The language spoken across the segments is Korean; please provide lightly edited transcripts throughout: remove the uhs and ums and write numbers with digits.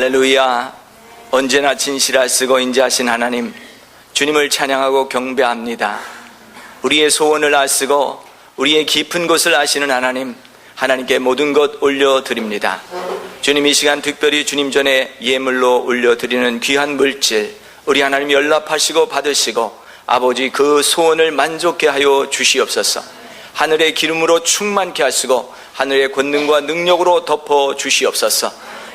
할렐루야. 언제나 진실하시고 인자하신 하나님, 주님을 찬양하고 경배합니다. 우리의 소원을 아시고 우리의 깊은 곳을 아시는 하나님, 하나님께 모든 것 올려드립니다. 주님, 이 시간 특별히 주님 전에 예물로 올려드리는 귀한 물질, 우리 하나님 연락하시고 받으시고 아버지 그 소원을 만족케 하여 주시옵소서. 하늘의 기름으로 충만케 하시고 하늘의 권능과 능력으로 덮어 주시옵소서.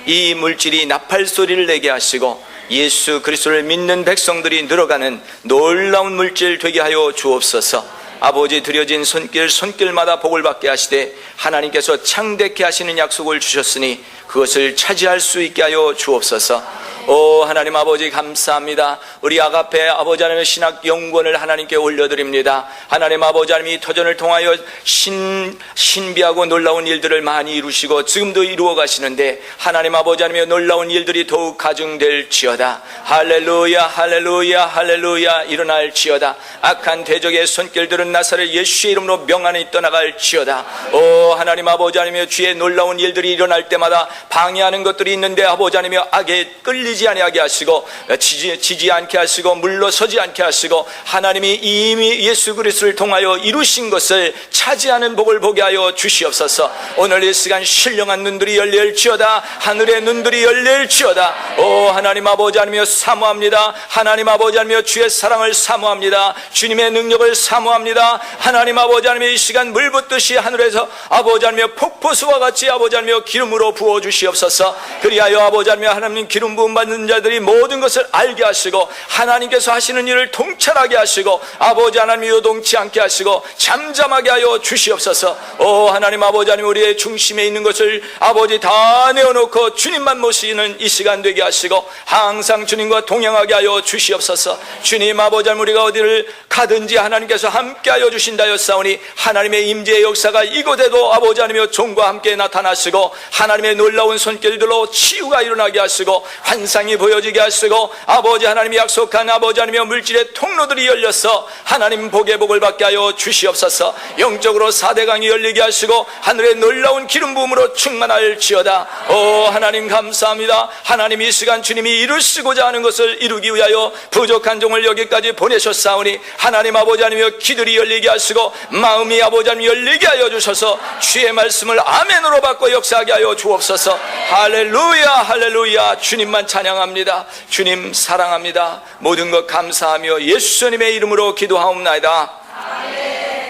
이 물질이 나팔 소리를 내게 하시고 예수 그리스도를 믿는 백성들이 늘어가는 놀라운 물질 되게 하여 주옵소서. 아버지, 드려진 손길마다 복을 받게 하시되 하나님께서 창대케 하시는 약속을 주셨으니 그것을 차지할 수 있게 하여 주옵소서. 오 하나님 아버지, 감사합니다. 우리 아가페 아버지 하나님의 신학 연구원을 하나님께 올려드립니다. 하나님 아버지 하나님, 이 터전을 통하여 신비하고 놀라운 일들을 많이 이루시고 지금도 이루어 가시는데 하나님 아버지 하나님의 놀라운 일들이 더욱 가중될지어다. 할렐루야 할렐루야 할렐루야. 일어날지어다. 악한 대적의 손길들은 나사렛 예수의 이름으로 명하니 떠나갈지어다. 오 하나님 아버지 하나님의 주의 놀라운 일들이 일어날 때마다 방해하는 것들이 있는데 아버지 하나님의 악에 끌리지 아니하게 하시고 지지 않게 하시고 물러서지 않게 하시고 하나님이 이미 예수 그리스도를 통하여 이루신 것을 차지하는 복을 보게 하여 주시옵소서. 오늘 이 시간 신령한 눈들이 열릴지어다. 하늘의 눈들이 열릴지어다. 오 하나님 아버지 하나님이여 사모합니다. 하나님 아버지 하나님이여 주의 사랑을 사모합니다. 주님의 능력을 사모합니다. 하나님 아버지 하나님의 이 시간 물 붓듯이 하늘에서 아버지 하나님이여 폭포수와 같이 아버지 하나님이여 기름으로 부어 주시옵소서. 그리하여 아버지 하나님이여 하나님 기름 부음 받는 자들이 모든 것을 알게 하시고 하나님께서 하시는 일을 통찰하게 하시고 아버지 하나님 요동치 않게 하시고 잠잠하게 하여 주시옵소서. 오 하나님 아버지 하나님, 우리의 중심에 있는 것을 아버지 다 내어놓고 주님만 모시는 이 시간 되게 하시고 항상 주님과 동행하게 하여 주시옵소서. 주님 아버지 하나님, 우리가 어디를 가든지 하나님께서 함께 하여 주신다였사오니 하나님의 임재의 역사가 이곳에도 아버지 하나님의 종과 함께 나타나시고 하나님의 놀라운 손길들로 치유가 일어나게 하시고 환상이 보여지게 하시고 아버지 하나님이 약속한 아버지 하나님의 물질의 통로들이 열려서 하나님 복의 복을 받게 하여 주시옵소서. 영적으로 4대강이 열리게 하시고 하늘의 놀라운 기름 부음으로 충만할지어다. 오 하나님 감사합니다. 하나님 이 시간 주님이 이루시고자 하는 것을 이루기 위하여 부족한 종을 여기까지 보내셨사오니 하나님 아버지 하나님의 귀들이 열리게 하시고 마음이 아버지 하나님 열리게 하여 주셔서 주의 말씀을 아멘으로 받고 역사하게 하여 주옵소서. 할렐루야 할렐루야. 주님만 찬양합니다. 주님 사랑합니다. 모든 것 감사하며 예수님의 이름으로 기도하옵나이다. 아멘.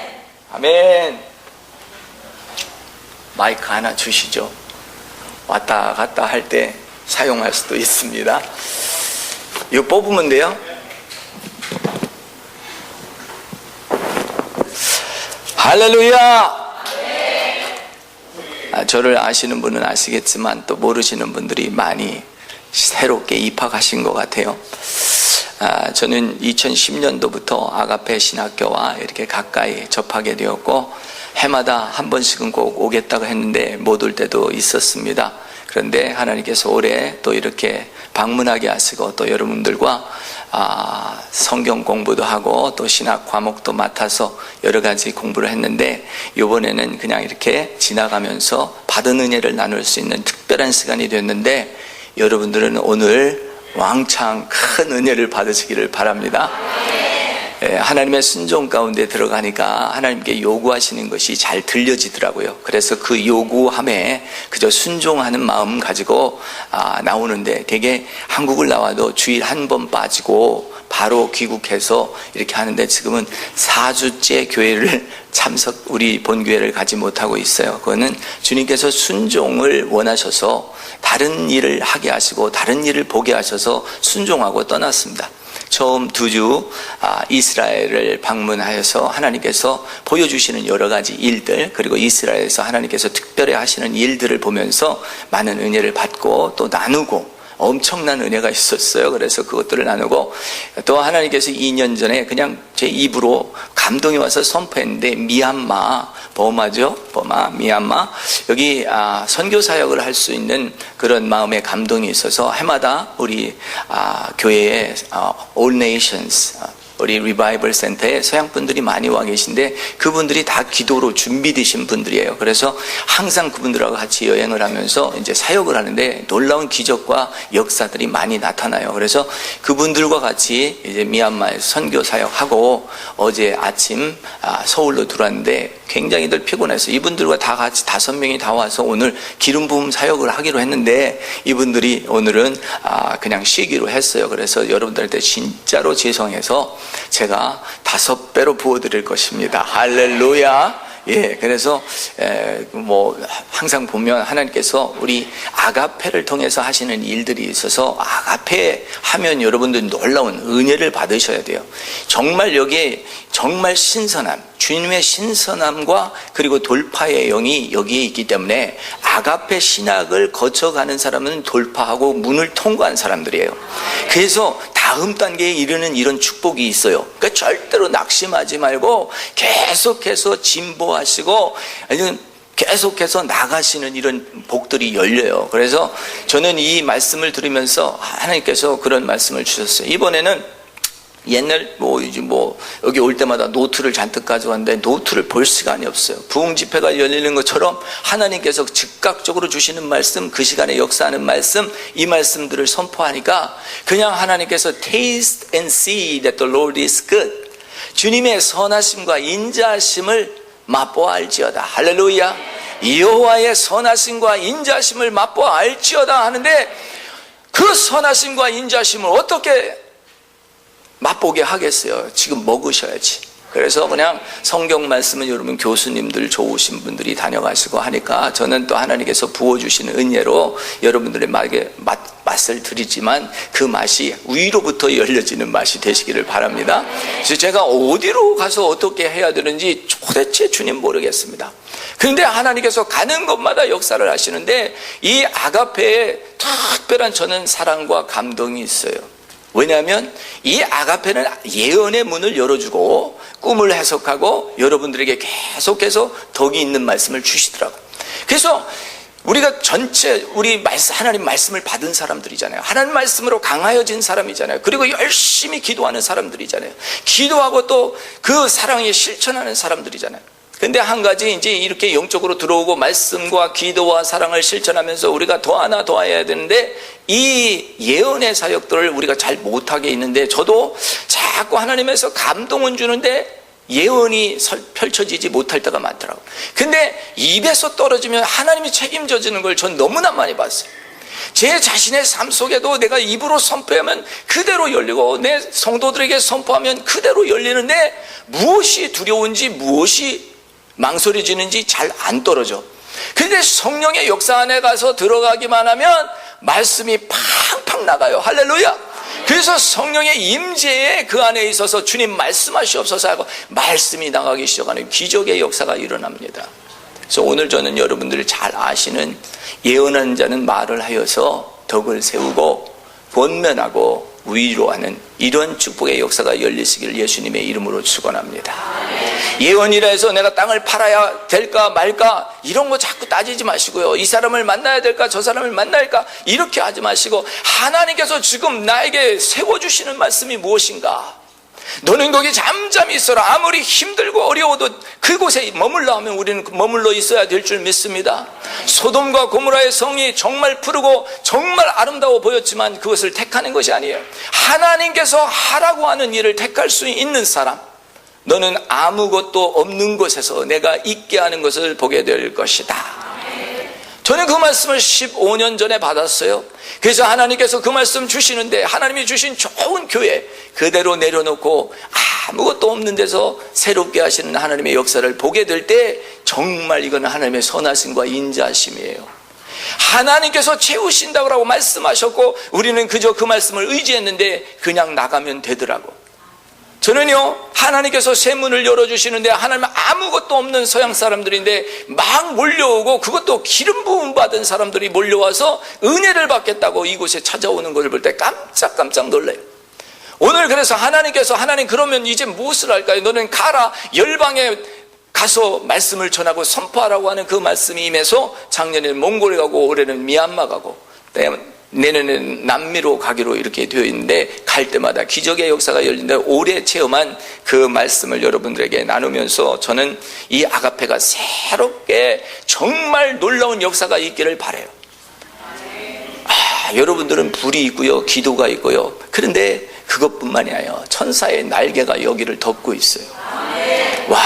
아멘. 마이크 하나 주시죠. 왔다 갔다 할 때 사용할 수도 있습니다. 이거 뽑으면 돼요. 할렐루야. 저를 아시는 분은 아시겠지만 또 모르시는 분들이 많이 새롭게 입학하신 것 같아요. 저는 2010년도부터 아가페 신학교와 이렇게 가까이 접하게 되었고 해마다 한 번씩은 꼭 오겠다고 했는데 못 올 때도 있었습니다. 그런데 하나님께서 올해 또 이렇게 방문하게 하시고 또 여러분들과 성경 공부도 하고 또 신학 과목도 맡아서 여러 가지 공부를 했는데 이번에는 그냥 이렇게 지나가면서 받은 은혜를 나눌 수 있는 특별한 시간이 됐는데 여러분들은 오늘 왕창 큰 은혜를 받으시기를 바랍니다. 하나님의 순종 가운데 들어가니까 하나님께 요구하시는 것이 잘 들려지더라고요. 그래서 그 요구함에 그저 순종하는 마음 가지고 나오는데 되게 한국을 나와도 주일 한 번 빠지고 바로 귀국해서 이렇게 하는데 지금은 4주째 교회를 우리 본교회를 가지 못하고 있어요. 그거는 주님께서 순종을 원하셔서 다른 일을 하게 하시고 다른 일을 보게 하셔서 순종하고 떠났습니다. 처음 2주 이스라엘을 방문하여서 하나님께서 보여주시는 여러 가지 일들, 그리고 이스라엘에서 하나님께서 특별히 하시는 일들을 보면서 많은 은혜를 받고 또 나누고 엄청난 은혜가 있었어요. 그래서 그것들을 나누고 또 하나님께서 2년 전에 그냥 제 입으로 감동이 와서 선포했는데 미얀마, 미얀마 여기 선교 사역을 할 수 있는 그런 마음의 감동이 있어서 해마다 우리 교회의 All Nations 우리 리바이벌 센터에 서양 분들이 많이 와 계신데 그분들이 다 기도로 준비되신 분들이에요. 그래서 항상 그분들하고 같이 여행을 하면서 이제 사역을 하는데 놀라운 기적과 역사들이 많이 나타나요. 그래서 그분들과 같이 이제 미얀마에 선교 사역하고 어제 아침 서울로 들어왔는데 굉장히들 피곤해서 이분들과 다 같이 5명이 다 와서 오늘 기름 부음 사역을 하기로 했는데 이분들이 오늘은 그냥 쉬기로 했어요. 그래서 여러분들한테 진짜로 죄송해서 제가 5배로 부어드릴 것입니다. 할렐루야. 예, 그래서 항상 보면 하나님께서 우리 아가페를 통해서 하시는 일들이 있어서 아가페 하면 여러분들 놀라운 은혜를 받으셔야 돼요. 정말 여기에 정말 신선함, 주님의 신선함과 그리고 돌파의 영이 여기에 있기 때문에 아가페 신학을 거쳐가는 사람은 돌파하고 문을 통과한 사람들이에요. 그래서 다음 단계에 이르는 이런 축복이 있어요. 그러니까 절대로 낙심하지 말고 계속해서 진보하시고 계속해서 나가시는 이런 복들이 열려요. 그래서 저는 이 말씀을 들으면서 하나님께서 그런 말씀을 주셨어요. 이번에는 옛날 여기 올 때마다 노트를 잔뜩 가져왔는데 노트를 볼 시간이 없어요. 부흥 집회가 열리는 것처럼 하나님께서 즉각적으로 주시는 말씀, 그 시간에 역사하는 말씀, 이 말씀들을 선포하니까 그냥 하나님께서 taste and see that the Lord is good, 주님의 선하심과 인자하심을 맛보아 알지어다. 할렐루야. 여호와의 선하심과 인자하심을 맛보아 알지어다 하는데 그 선하심과 인자하심을 어떻게 맛보게 하겠어요? 지금 먹으셔야지. 그래서 그냥 성경 말씀은 여러분 교수님들 좋으신 분들이 다녀가시고 하니까 저는 또 하나님께서 부어주시는 은혜로 여러분들의 맛을 드리지만 그 맛이 위로부터 열려지는 맛이 되시기를 바랍니다. 그래서 제가 어디로 가서 어떻게 해야 되는지 도대체 주님 모르겠습니다. 그런데 하나님께서 가는 곳마다 역사를 하시는데 이 아가페에 특별한 저는 사랑과 감동이 있어요. 왜냐하면 이 아가페는 예언의 문을 열어주고 꿈을 해석하고 여러분들에게 계속해서 덕이 있는 말씀을 주시더라고요. 그래서 우리가 전체 하나님 말씀을 받은 사람들이잖아요. 하나님 말씀으로 강하여진 사람이잖아요. 그리고 열심히 기도하는 사람들이잖아요. 기도하고 또 그 사랑에 실천하는 사람들이잖아요. 근데 한 가지 이제 이렇게 영적으로 들어오고 말씀과 기도와 사랑을 실천하면서 우리가 더 하나 더 해야 되는데 이 예언의 사역들을 우리가 잘 못하게 있는데 저도 자꾸 하나님에서 감동은 주는데 예언이 펼쳐지지 못할 때가 많더라고요. 근데 입에서 떨어지면 하나님이 책임져 주는 걸 전 너무나 많이 봤어요. 제 자신의 삶 속에도 내가 입으로 선포하면 그대로 열리고 내 성도들에게 선포하면 그대로 열리는데 무엇이 두려운지 무엇이 망설여지는지 잘 안 떨어져. 근데 성령의 역사 안에 가서 들어가기만 하면 말씀이 팡팡 나가요. 할렐루야. 그래서 성령의 임재에 그 안에 있어서 주님 말씀하시옵소서 하고 말씀이 나가기 시작하는 기적의 역사가 일어납니다. 그래서 오늘 저는 여러분들이 잘 아시는 예언하는 자는 말을 하여서 덕을 세우고 권면하고 위로하는 이런 축복의 역사가 열리시길 예수님의 이름으로 축원합니다. 예언이라 해서 내가 땅을 팔아야 될까 말까 이런 거 자꾸 따지지 마시고요. 이 사람을 만나야 될까 저 사람을 만날까 이렇게 하지 마시고 하나님께서 지금 나에게 세워주시는 말씀이 무엇인가? 너는 거기 잠잠히 있어라. 아무리 힘들고 어려워도 그곳에 머물러 하면 우리는 머물러 있어야 될 줄 믿습니다. 소돔과 고모라의 성이 정말 푸르고 정말 아름다워 보였지만 그것을 택하는 것이 아니에요. 하나님께서 하라고 하는 일을 택할 수 있는 사람, 너는 아무것도 없는 곳에서 내가 있게 하는 것을 보게 될 것이다. 저는 그 말씀을 15년 전에 받았어요. 그래서 하나님께서 그 말씀 주시는데 하나님이 주신 좋은 교회 그대로 내려놓고 아무것도 없는 데서 새롭게 하시는 하나님의 역사를 보게 될 때 정말 이거는 하나님의 선하심과 인자하심이에요. 하나님께서 채우신다고 말씀하셨고 우리는 그저 그 말씀을 의지했는데 그냥 나가면 되더라고. 저는요 하나님께서 새 문을 열어주시는데 하나님은 아무것도 없는 서양 사람들인데 막 몰려오고 그것도 기름 부음 받은 사람들이 몰려와서 은혜를 받겠다고 이곳에 찾아오는 것을 볼 때 깜짝 놀라요. 오늘 그래서 하나님께서 하나님 그러면 이제 무엇을 할까요? 너는 가라 열방에 가서 말씀을 전하고 선포하라고 하는 그 말씀이 임해서 작년에 몽골에 가고 올해는 미얀마 가고 내년에는 남미로 가기로 이렇게 되어 있는데, 갈 때마다 기적의 역사가 열린다. 올해 체험한 그 말씀을 여러분들에게 나누면서 저는 이 아가페가 새롭게 정말 놀라운 역사가 있기를 바라요. 여러분들은 불이 있고요, 기도가 있고요. 그런데 그것뿐만이 아니에요. 천사의 날개가 여기를 덮고 있어요. 와,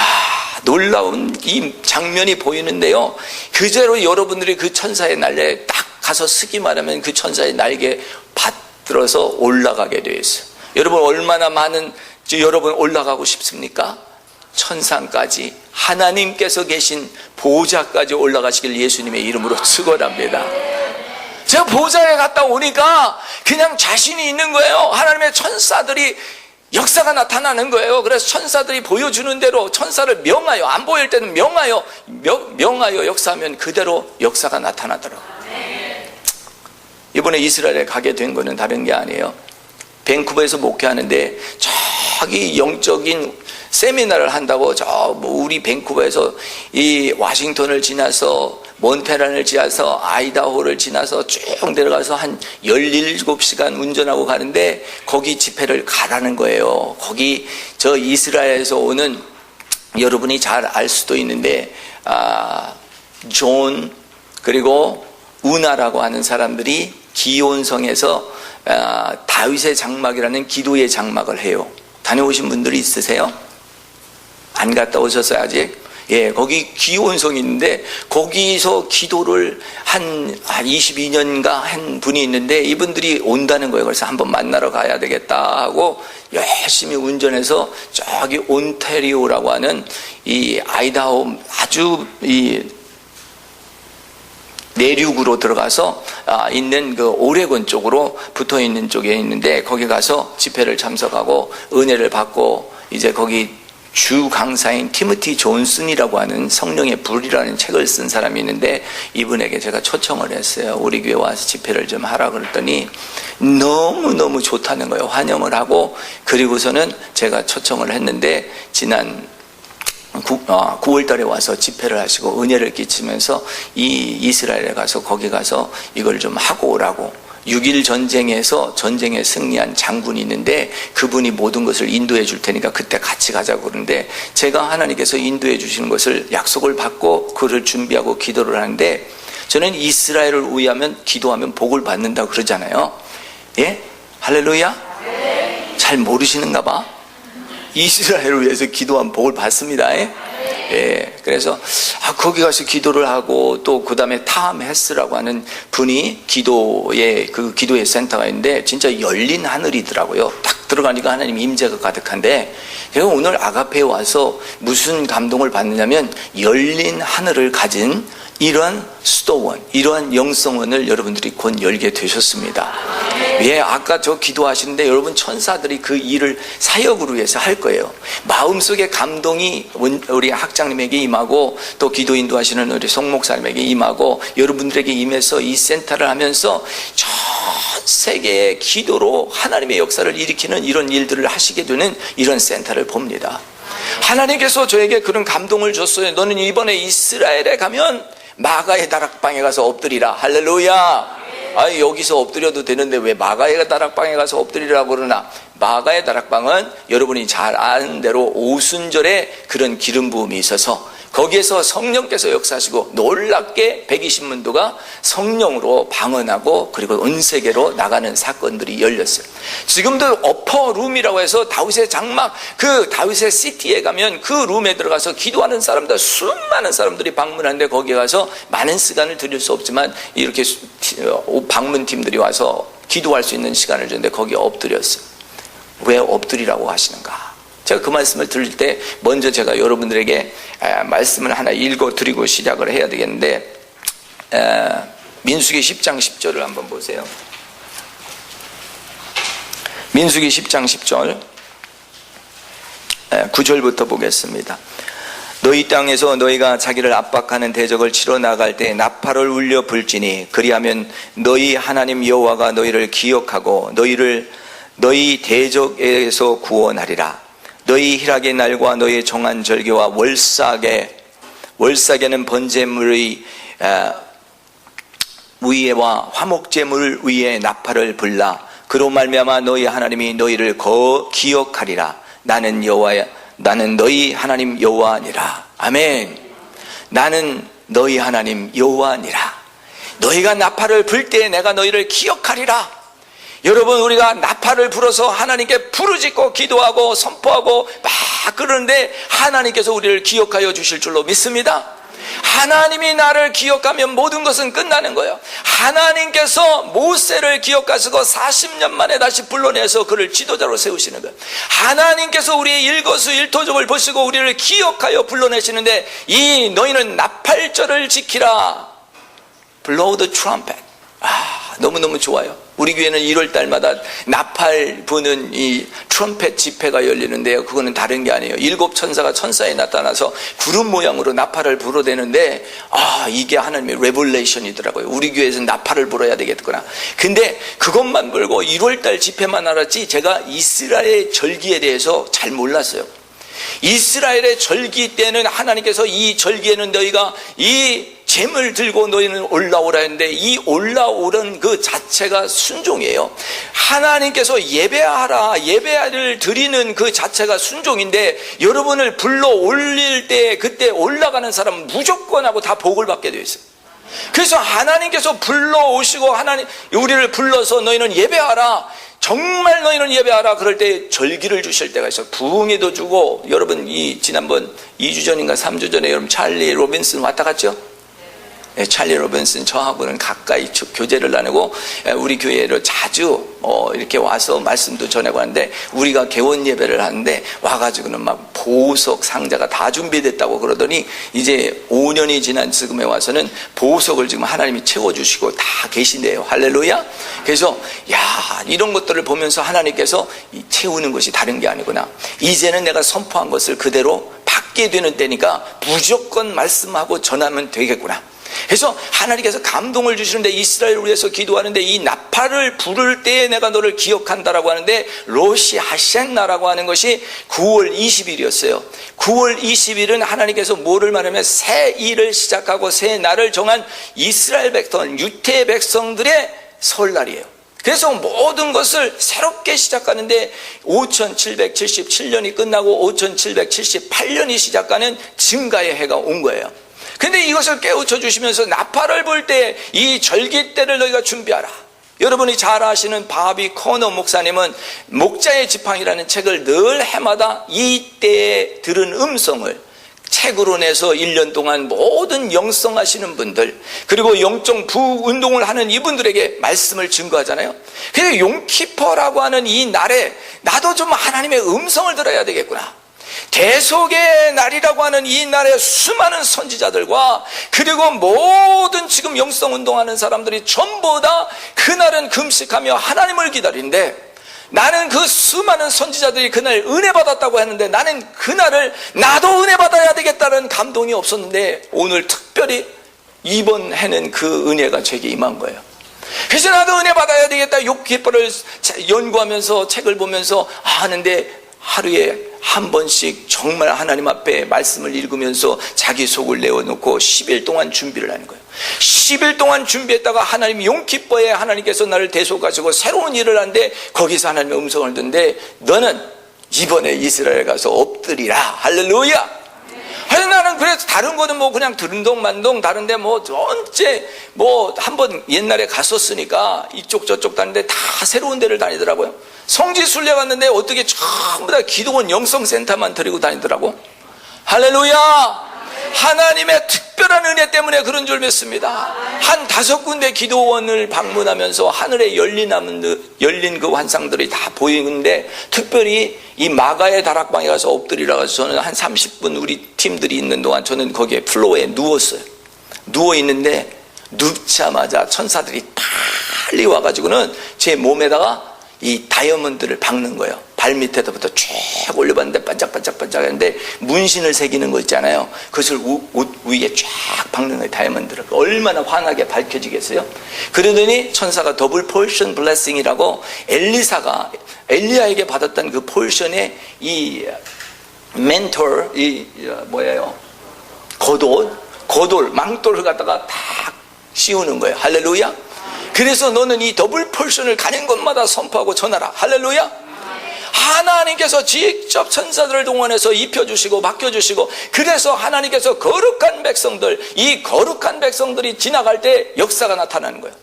놀라운 이 장면이 보이는데요, 그대로 여러분들이 그 천사의 날개에 딱 가서 서기만 하면 그 천사의 날개 받들어서 올라가게 되어 있어요. 여러분, 얼마나 많은 여러분 올라가고 싶습니까? 천상까지, 하나님께서 계신 보좌까지 올라가시길 예수님의 이름으로 축원합니다. 제가 보좌에 갔다 오니까 그냥 자신이 있는 거예요. 하나님의 천사들이 역사가 나타나는 거예요. 그래서 천사들이 보여주는 대로 천사를 명하여, 안 보일 때는 명하여 역사하면 그대로 역사가 나타나더라고요. 이번에 이스라엘에 가게 된 거는 다른 게 아니에요. 밴쿠버에서 목회하는데 저기 영적인 세미나를 한다고 우리 밴쿠버에서 이 워싱턴을 지나서 몬테란을 지나서 아이다호를 지나서 쭉 내려가서 한 17시간 운전하고 가는데 거기 집회를 가라는 거예요. 거기 저 이스라엘에서 오는, 여러분이 잘 알 수도 있는데 존 그리고 우나라고 하는 사람들이 기온성에서 다윗의 장막이라는 기도의 장막을 해요. 다녀오신 분들이 있으세요? 안 갔다 오셨어요 아직? 예, 거기 기온성이 있는데 거기서 기도를 한 22년가 한 분이 있는데 이분들이 온다는 거예요. 그래서 한번 만나러 가야 되겠다 하고 열심히 운전해서 저기 온타리오라고 하는 이 아이다호 아주 이 내륙으로 들어가서 있는 그 오레곤 쪽으로 붙어 있는 쪽에 있는데, 거기 가서 집회를 참석하고 은혜를 받고, 이제 거기 주 강사인 티모티 존슨이라고 하는 성령의 불이라는 책을 쓴 사람이 있는데, 이분에게 제가 초청을 했어요. 우리 교회 와서 집회를 좀 하라 그랬더니 너무너무 좋다는 거예요. 환영을 하고, 그리고서는 제가 초청을 했는데 지난 9월 달에 와서 집회를 하시고 은혜를 끼치면서 이 이스라엘에 가서 거기 가서 이걸 좀 하고 오라고. 6.1 전쟁에서 전쟁에 승리한 장군이 있는데 그분이 모든 것을 인도해 줄 테니까 그때 같이 가자고 그러는데, 제가 하나님께서 인도해 주시는 것을 약속을 받고 그를 준비하고 기도를 하는데, 저는 이스라엘을 위하면 기도하면 복을 받는다고 그러잖아요. 예? 할렐루야? 잘 모르시는가 봐. 이스라엘을 위해서 기도한 복을 받습니다. 예, 그래서 거기 가서 기도를 하고, 또 그 다음에 탐 헤스라고 하는 분이 기도의 센터가 있는데 진짜 열린 하늘이더라고요. 딱 들어가니까 하나님 임재가 가득한데, 제가 오늘 아가페에 와서 무슨 감동을 받느냐면, 열린 하늘을 가진 이러한 수도원, 이러한 영성원을 여러분들이 곧 열게 되셨습니다. 예, 아까 저 기도하시는데 여러분 천사들이 그 일을 사역으로 위해서 할 거예요. 마음속에 감동이 우리 학장님에게 임하고, 또 기도 인도하시는 우리 송 목사님에게 임하고, 여러분들에게 임해서 이 센터를 하면서 전 세계의 기도로 하나님의 역사를 일으키는 이런 일들을 하시게 되는 이런 센터를 봅니다. 하나님께서 저에게 그런 감동을 줬어요. 너는 이번에 이스라엘에 가면 마가의 다락방에 가서 엎드리라. 할렐루야. 여기서 엎드려도 되는데 왜 마가의 다락방에 가서 엎드리라고 그러나? 마가의 다락방은 여러분이 잘 아는 대로 오순절에 그런 기름 부음이 있어서 거기에서 성령께서 역사하시고 놀랍게 120문도가 성령으로 방언하고 그리고 온 세계로 나가는 사건들이 열렸어요. 지금도 어퍼룸이라고 해서 다윗의 장막, 그 다윗의 시티에 가면 그 룸에 들어가서 기도하는 사람들, 수많은 사람들이 방문하는데, 거기에 가서 많은 시간을 드릴 수 없지만 이렇게 방문팀들이 와서 기도할 수 있는 시간을 주는데 거기에 엎드렸어요. 왜 엎드리라고 하시는가? 제가 그 말씀을 들을 때 먼저 제가 여러분들에게 말씀을 하나 읽어드리고 시작을 해야 되겠는데, 민수기 10장 10절을 한번 보세요. 민수기 10장 10절 9절부터 보겠습니다. 너희 땅에서 너희가 자기를 압박하는 대적을 치러 나갈 때 나팔을 울려 불지니, 그리하면 너희 하나님 여호와가 너희를 기억하고 너희 대적에서 구원하리라. 너희 희락의 날과 너희 정한 절기와 월삭에는 번제물의 위에와 화목제물 위에 나팔을 불라 그로 말미암아 너희 하나님이 너희를 기억하리라. 나는 여호와야, 나는 너희 하나님 여호와니라. 아멘. 나는 너희 하나님 여호와니라. 너희가 나팔을 불 때 내가 너희를 기억하리라. 여러분, 우리가 나팔을 불어서 하나님께 부르짖고 기도하고 선포하고 막 그러는데 하나님께서 우리를 기억하여 주실 줄로 믿습니다. 하나님이 나를 기억하면 모든 것은 끝나는 거예요. 하나님께서 모세를 기억하시고 40년 만에 다시 불러내서 그를 지도자로 세우시는 거예요. 하나님께서 우리의 일거수일투족을 보시고 우리를 기억하여 불러내시는데, 이 너희는 나팔절을 지키라. Blow the trumpet. 너무너무 좋아요. 우리 교회는 1월 달마다 나팔 부는 이 트럼펫 집회가 열리는데요, 그거는 다른 게 아니에요. 7 천사가 천사에 나타나서 구름 모양으로 나팔을 불어대는데, 이게 하나님의 레볼레이션이더라고요. 우리 교회에서는 나팔을 불어야 되겠구나. 근데 그것만 불고 1월 달 집회만 알았지, 제가 이스라엘 절기에 대해서 잘 몰랐어요. 이스라엘의 절기 때는 하나님께서 이 절기에는 너희가 이 잼을 들고 너희는 올라오라 했는데, 이 올라오는 그 자체가 순종이에요. 하나님께서 예배하라, 예배를 드리는 그 자체가 순종인데, 여러분을 불러 올릴 때 그때 올라가는 사람은 무조건 하고 다 복을 받게 되어 있어요. 그래서 하나님께서 불러오시고 하나님 우리를 불러서 너희는 예배하라, 정말 너희는 예배하라 그럴 때 절기를 주실 때가 있어요. 부흥회도 주고, 여러분 이 지난번 2주 전인가 3주 전에 여러분 찰리 로빈슨 왔다 갔죠? 네, 찰리 로빈슨 저하고는 가까이 교제를 나누고 우리 교회로 자주 이렇게 와서 말씀도 전하고 하는데, 우리가 개원 예배를 하는데 와가지고는 막 보석 상자가 다 준비됐다고 그러더니, 이제 5년이 지난 지금에 와서는 보석을 지금 하나님이 채워주시고 다 계신대요. 할렐루야. 그래서 이런 것들을 보면서 하나님께서 채우는 것이 다른 게 아니구나, 이제는 내가 선포한 것을 그대로 받게 되는 때니까 무조건 말씀하고 전하면 되겠구나. 그래서 하나님께서 감동을 주시는데, 이스라엘을 위해서 기도하는데 이 나팔을 부를 때에 내가 너를 기억한다라고 하는데, 로시 하셴나라고 하는 것이 9월 20일이었어요. 9월 20일은 하나님께서 뭐를 말하면 새 일을 시작하고 새 날을 정한 이스라엘 백성, 유대 백성들의 설날이에요. 그래서 모든 것을 새롭게 시작하는데 5777년이 끝나고 5778년이 시작하는 증가의 해가 온 거예요. 근데 이것을 깨우쳐 주시면서 나팔을 불 때 이 절기 때를 너희가 준비하라. 여러분이 잘 아시는 바비 코너 목사님은 목자의 지팡이라는 책을 늘 해마다 이 때에 들은 음성을 책으로 내서 1년 동안 모든 영성하시는 분들, 그리고 영적 부운동을 하는 이분들에게 말씀을 증거하잖아요. 그래서 용키퍼라고 하는 이 날에 나도 좀 하나님의 음성을 들어야 되겠구나. 대속의 날이라고 하는 이 날에 수많은 선지자들과 그리고 모든 지금 영성운동하는 사람들이 전부 다 그날은 금식하며 하나님을 기다리는데, 나는 그 수많은 선지자들이 그날 은혜 받았다고 했는데, 나는 그날을 나도 은혜 받아야 되겠다는 감동이 없었는데, 오늘 특별히 이번 해는 그 은혜가 제게 임한 거예요. 그래서 나도 은혜 받아야 되겠다, 욕기뻐를 연구하면서 책을 보면서 하는데, 하루에 한 번씩 정말 하나님 앞에 말씀을 읽으면서 자기 속을 내어놓고 10일 동안 준비를 하는 거예요. 10일 동안 준비했다가 하나님 용키뻐에 하나님께서 나를 대속하시고 새로운 일을 하는데, 거기서 하나님의 음성을 듣는데, 너는 이번에 이스라엘 가서 엎드리라. 할렐루야. 그래서 나는 그래서 다른 거는 뭐 그냥 들은동만동 다른데 언제 한번 옛날에 갔었으니까 이쪽 저쪽 다니는데 다 새로운 데를 다니더라고요. 성지순례 갔는데 어떻게 전부 다 기도원 영성센터만 데리고 다니더라고. 할렐루야. 하나님의 특별한 은혜 때문에 그런 줄 믿습니다. 한 5군데 기도원을 방문하면서 하늘에 열린 그 환상들이 다 보이는데, 특별히 이 마가의 다락방에 가서 엎드리라 가서 저는 한 30분 우리 팀들이 있는 동안 저는 거기에 플로어에 누웠어요. 누워 있는데 눕자마자 천사들이 빨리 와가지고는 제 몸에다가 이 다이아몬드를 박는 거예요. 발 밑에서부터 쫙 올려봤는데 반짝반짝반짝 했는데, 문신을 새기는 거 있잖아요. 그것을 옷 위에 쫙 박는 거예요. 다이아몬드를. 얼마나 환하게 밝혀지겠어요? 그러더니 천사가 더블 폴션 블레싱이라고 엘리야에게 받았던 그 폴션의 이 멘토, 겉돌, 망돌을 갖다가 다 씌우는 거예요. 할렐루야. 그래서 너는 이 더블 폴션을 가는 곳마다 선포하고 전하라. 할렐루야. 하나님께서 직접 천사들을 동원해서 입혀주시고 맡겨주시고, 그래서 하나님께서 거룩한 백성들, 이 거룩한 백성들이 지나갈 때 역사가 나타나는 거예요.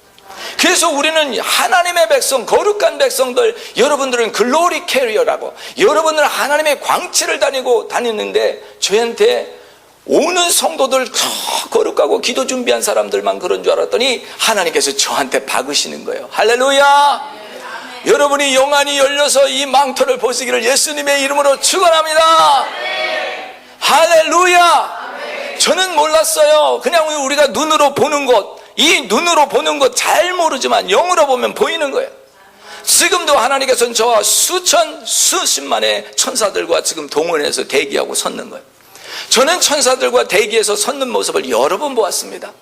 그래서 우리는 하나님의 백성, 거룩한 백성들, 여러분들은 글로리 캐리어라고, 여러분들은 하나님의 광채를 다니는데, 저한테 오는 성도들 거룩하고 기도 준비한 사람들만 그런 줄 알았더니 하나님께서 저한테 박으시는 거예요. 할렐루야. 여러분이 영안이 열려서 이 망토를 보시기를 예수님의 이름으로 축원합니다. 할렐루야. 저는 몰랐어요. 그냥 우리가 눈으로 보는 것, 이 눈으로 보는 것 잘 모르지만 영으로 보면 보이는 거예요. 지금도 하나님께서는 저와 수십만의 천사들과 지금 동원해서 대기하고 섰는 거예요. 저는 천사들과 대기해서 섰는 모습을 여러 번 보았습니다.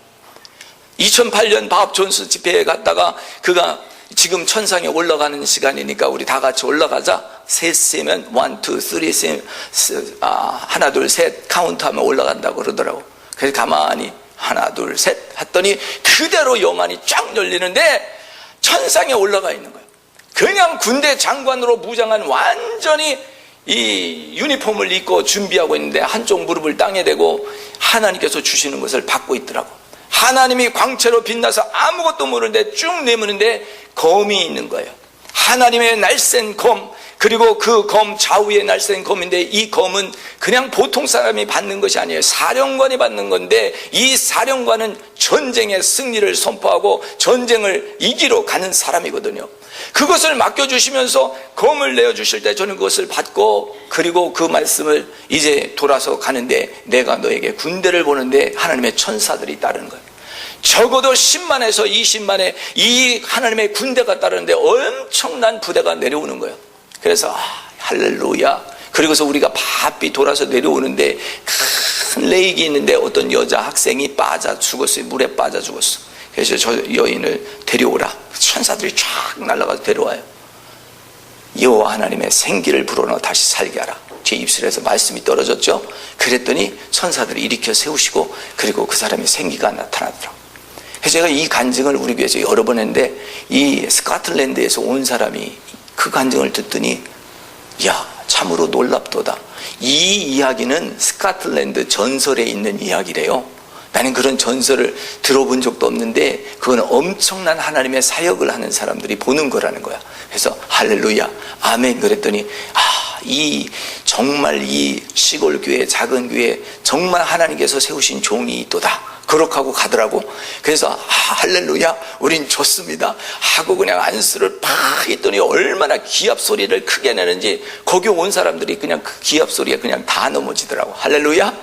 2008년 밥 존스 집회에 갔다가 그가 지금 천상에 올라가는 시간이니까 우리 다 같이 올라가자. 셋 세면 1, 2, 3 세, 하나 둘 셋 카운트하면 올라간다고 그러더라고. 그래서 가만히 하나 둘 셋 했더니 그대로 영안이 쫙 열리는데 천상에 올라가 있는 거예요. 그냥 군대 장관으로 무장한 완전히 이 유니폼을 입고 준비하고 있는데 한쪽 무릎을 땅에 대고 하나님께서 주시는 것을 받고 있더라고. 하나님이 광채로 빛나서 아무것도 모르는데 쭉 내미는데 검이 있는 거예요. 하나님의 날쌘 검, 그리고 그 검 좌우에 날쌘 검인데, 이 검은 그냥 보통 사람이 받는 것이 아니에요. 사령관이 받는 건데, 이 사령관은 전쟁의 승리를 선포하고 전쟁을 이기러 가는 사람이거든요. 그것을 맡겨주시면서 검을 내어주실 때 저는 그것을 받고, 그리고 그 말씀을 이제 돌아서 가는데, 내가 너에게 군대를 보는데 하나님의 천사들이 따르는 거예요. 적어도 10만에서 20만의 이 하나님의 군대가 따르는데 엄청난 부대가 내려오는 거예요. 그래서 할렐루야. 그리고서 우리가 바삐 돌아서 내려오는데 큰 레이기 있는데 어떤 여자 학생이 빠져 죽었어요. 물에 빠져 죽었어. 그래서 저 여인을 데려오라. 천사들이 쫙 날아가서 데려와요. 여호와 하나님의 생기를 불어넣어 다시 살게 하라. 제 입술에서 말씀이 떨어졌죠. 그랬더니 천사들이 일으켜 세우시고, 그리고 그 사람의 생기가 나타나더라고요. 그래서 제가 이 간증을 우리 교회에서 여러 번 했는데, 이 스코틀랜드에서 온 사람이 그 간증을 듣더니, 야, 참으로 놀랍도다. 이 이야기는 스코틀랜드 전설에 있는 이야기래요. 나는 그런 전설을 들어본 적도 없는데 그건 엄청난 하나님의 사역을 하는 사람들이 보는 거라는 거야. 그래서 할렐루야, 아멘 그랬더니 정말 이 시골 교회, 작은 교회 정말 하나님께서 세우신 종이 있도다. 그렇게 하고 가더라고. 그래서 할렐루야, 우린 좋습니다 하고 그냥 안수를 팍 했더니 얼마나 기합 소리를 크게 내는지 거기 온 사람들이 그냥 그 기합 소리에 그냥 다 넘어지더라고. 할렐루야.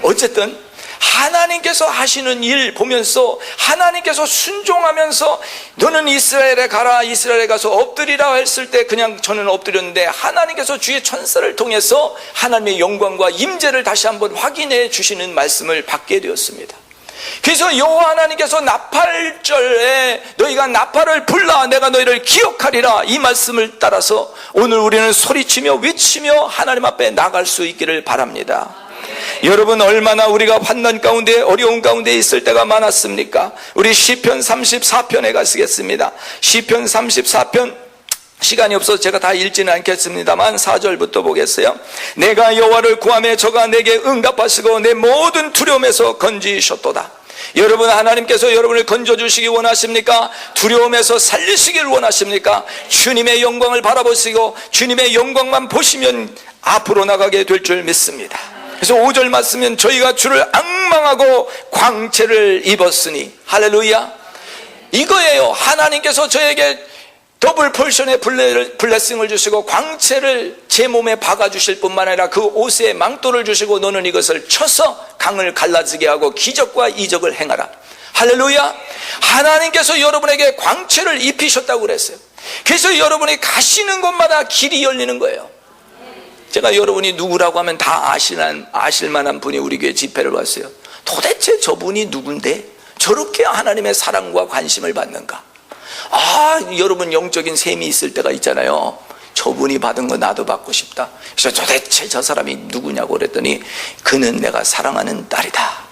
어쨌든 하나님께서 하시는 일 보면서, 하나님께서 순종하면서 너는 이스라엘에 가라, 이스라엘에 가서 엎드리라 했을 때 그냥 저는 엎드렸는데, 하나님께서 주의 천사를 통해서 하나님의 영광과 임재를 다시 한번 확인해 주시는 말씀을 받게 되었습니다. 그래서 여호와 하나님께서 나팔절에 너희가 나팔을 불라 내가 너희를 기억하리라, 이 말씀을 따라서 오늘 우리는 소리치며 외치며 하나님 앞에 나갈 수 있기를 바랍니다. 여러분, 얼마나 우리가 환난 가운데 어려운 가운데 있을 때가 많았습니까? 우리 시편 34편에 가시겠습니다. 시편 34편, 시간이 없어서 제가 다 읽지는 않겠습니다만 4절부터 보겠어요. 내가 여호와를 구하매 저가 내게 응답하시고 내 모든 두려움에서 건지셨도다. 여러분, 하나님께서 여러분을 건져주시기 원하십니까? 두려움에서 살리시기를 원하십니까? 주님의 영광을 바라보시고 주님의 영광만 보시면 앞으로 나가게 될 줄 믿습니다. 그래서 5절 말씀은 저희가 주를 앙망하고 광채를 입었으니, 할렐루야, 이거예요. 하나님께서 저에게 더블 폴션의 블레싱을 주시고 광채를 제 몸에 박아주실 뿐만 아니라 그 옷에 망토를 주시고 너는 이것을 쳐서 강을 갈라지게 하고 기적과 이적을 행하라. 할렐루야. 하나님께서 여러분에게 광채를 입히셨다고 그랬어요. 그래서 여러분이 가시는 곳마다 길이 열리는 거예요. 제가 여러분이 누구라고 하면 다 아실 만한 분이 우리 교회 집회를 왔어요. 도대체 저분이 누군데 저렇게 하나님의 사랑과 관심을 받는가? 여러분 영적인 셈이 있을 때가 있잖아요. 저분이 받은 거 나도 받고 싶다. 그래서 도대체 저 사람이 누구냐고 그랬더니 그는 내가 사랑하는 딸이다.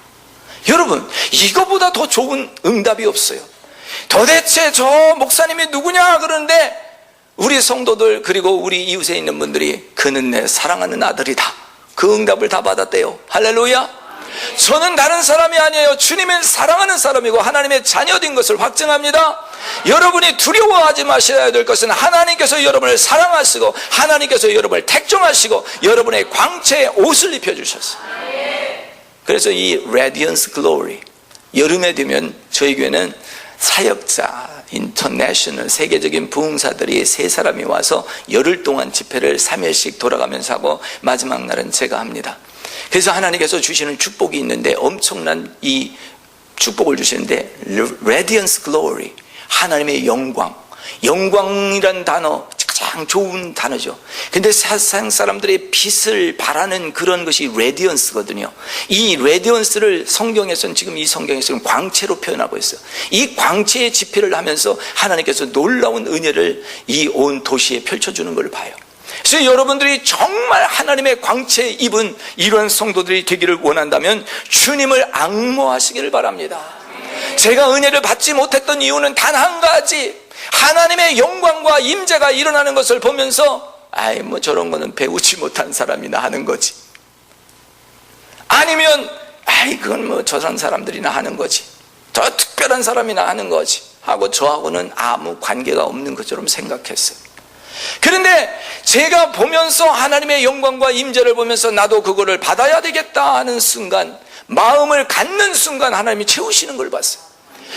여러분, 이거보다 더 좋은 응답이 없어요. 도대체 저 목사님이 누구냐 그러는데 우리 성도들 그리고 우리 이웃에 있는 분들이 그는 내 사랑하는 아들이다, 그 응답을 다 받았대요. 할렐루야. 저는 다른 사람이 아니에요. 주님을 사랑하는 사람이고 하나님의 자녀된 것을 확증합니다. 여러분이 두려워하지 마셔야 될 것은 하나님께서 여러분을 사랑하시고 하나님께서 여러분을 택정하시고 여러분의 광채의 옷을 입혀주셨어요. 그래서 이 Radiance Glory, 여름에 되면 저희 교회는 사역자 인터내셔널 세계적인 부흥사들이 3사람이 와서 열흘 동안 집회를 3일씩 돌아가면서 하고 마지막 날은 제가 합니다. 그래서 하나님께서 주시는 축복이 있는데 엄청난 이 축복을 주시는데 Radiance Glory, 하나님의 영광, 영광이란 단어 가장 좋은 단어죠. 근데 세상 사람들의 빛을 바라는 그런 것이 Radiance거든요. 이 Radiance를 성경에서는 지금 이 성경에서는 광채로 표현하고 있어요. 이 광채의 집회를 하면서 하나님께서 놀라운 은혜를 이 온 도시에 펼쳐주는 걸 봐요. 그래서 여러분들이 정말 하나님의 광채에 입은 이런 성도들이 되기를 원한다면 주님을 앙모하시기를 바랍니다. 제가 은혜를 받지 못했던 이유는 단 한 가지, 하나님의 영광과 임재가 일어나는 것을 보면서 아이 뭐 저런 거는 배우지 못한 사람이나 하는 거지, 아니면 아이 그건 뭐 저런 사람들이나 하는 거지, 저 특별한 사람이나 하는 거지 하고 저하고는 아무 관계가 없는 것처럼 생각했어요. 그런데 제가 보면서 하나님의 영광과 임재를 보면서 나도 그거를 받아야 되겠다 하는 순간, 마음을 갖는 순간 하나님이 채우시는 걸 봤어요.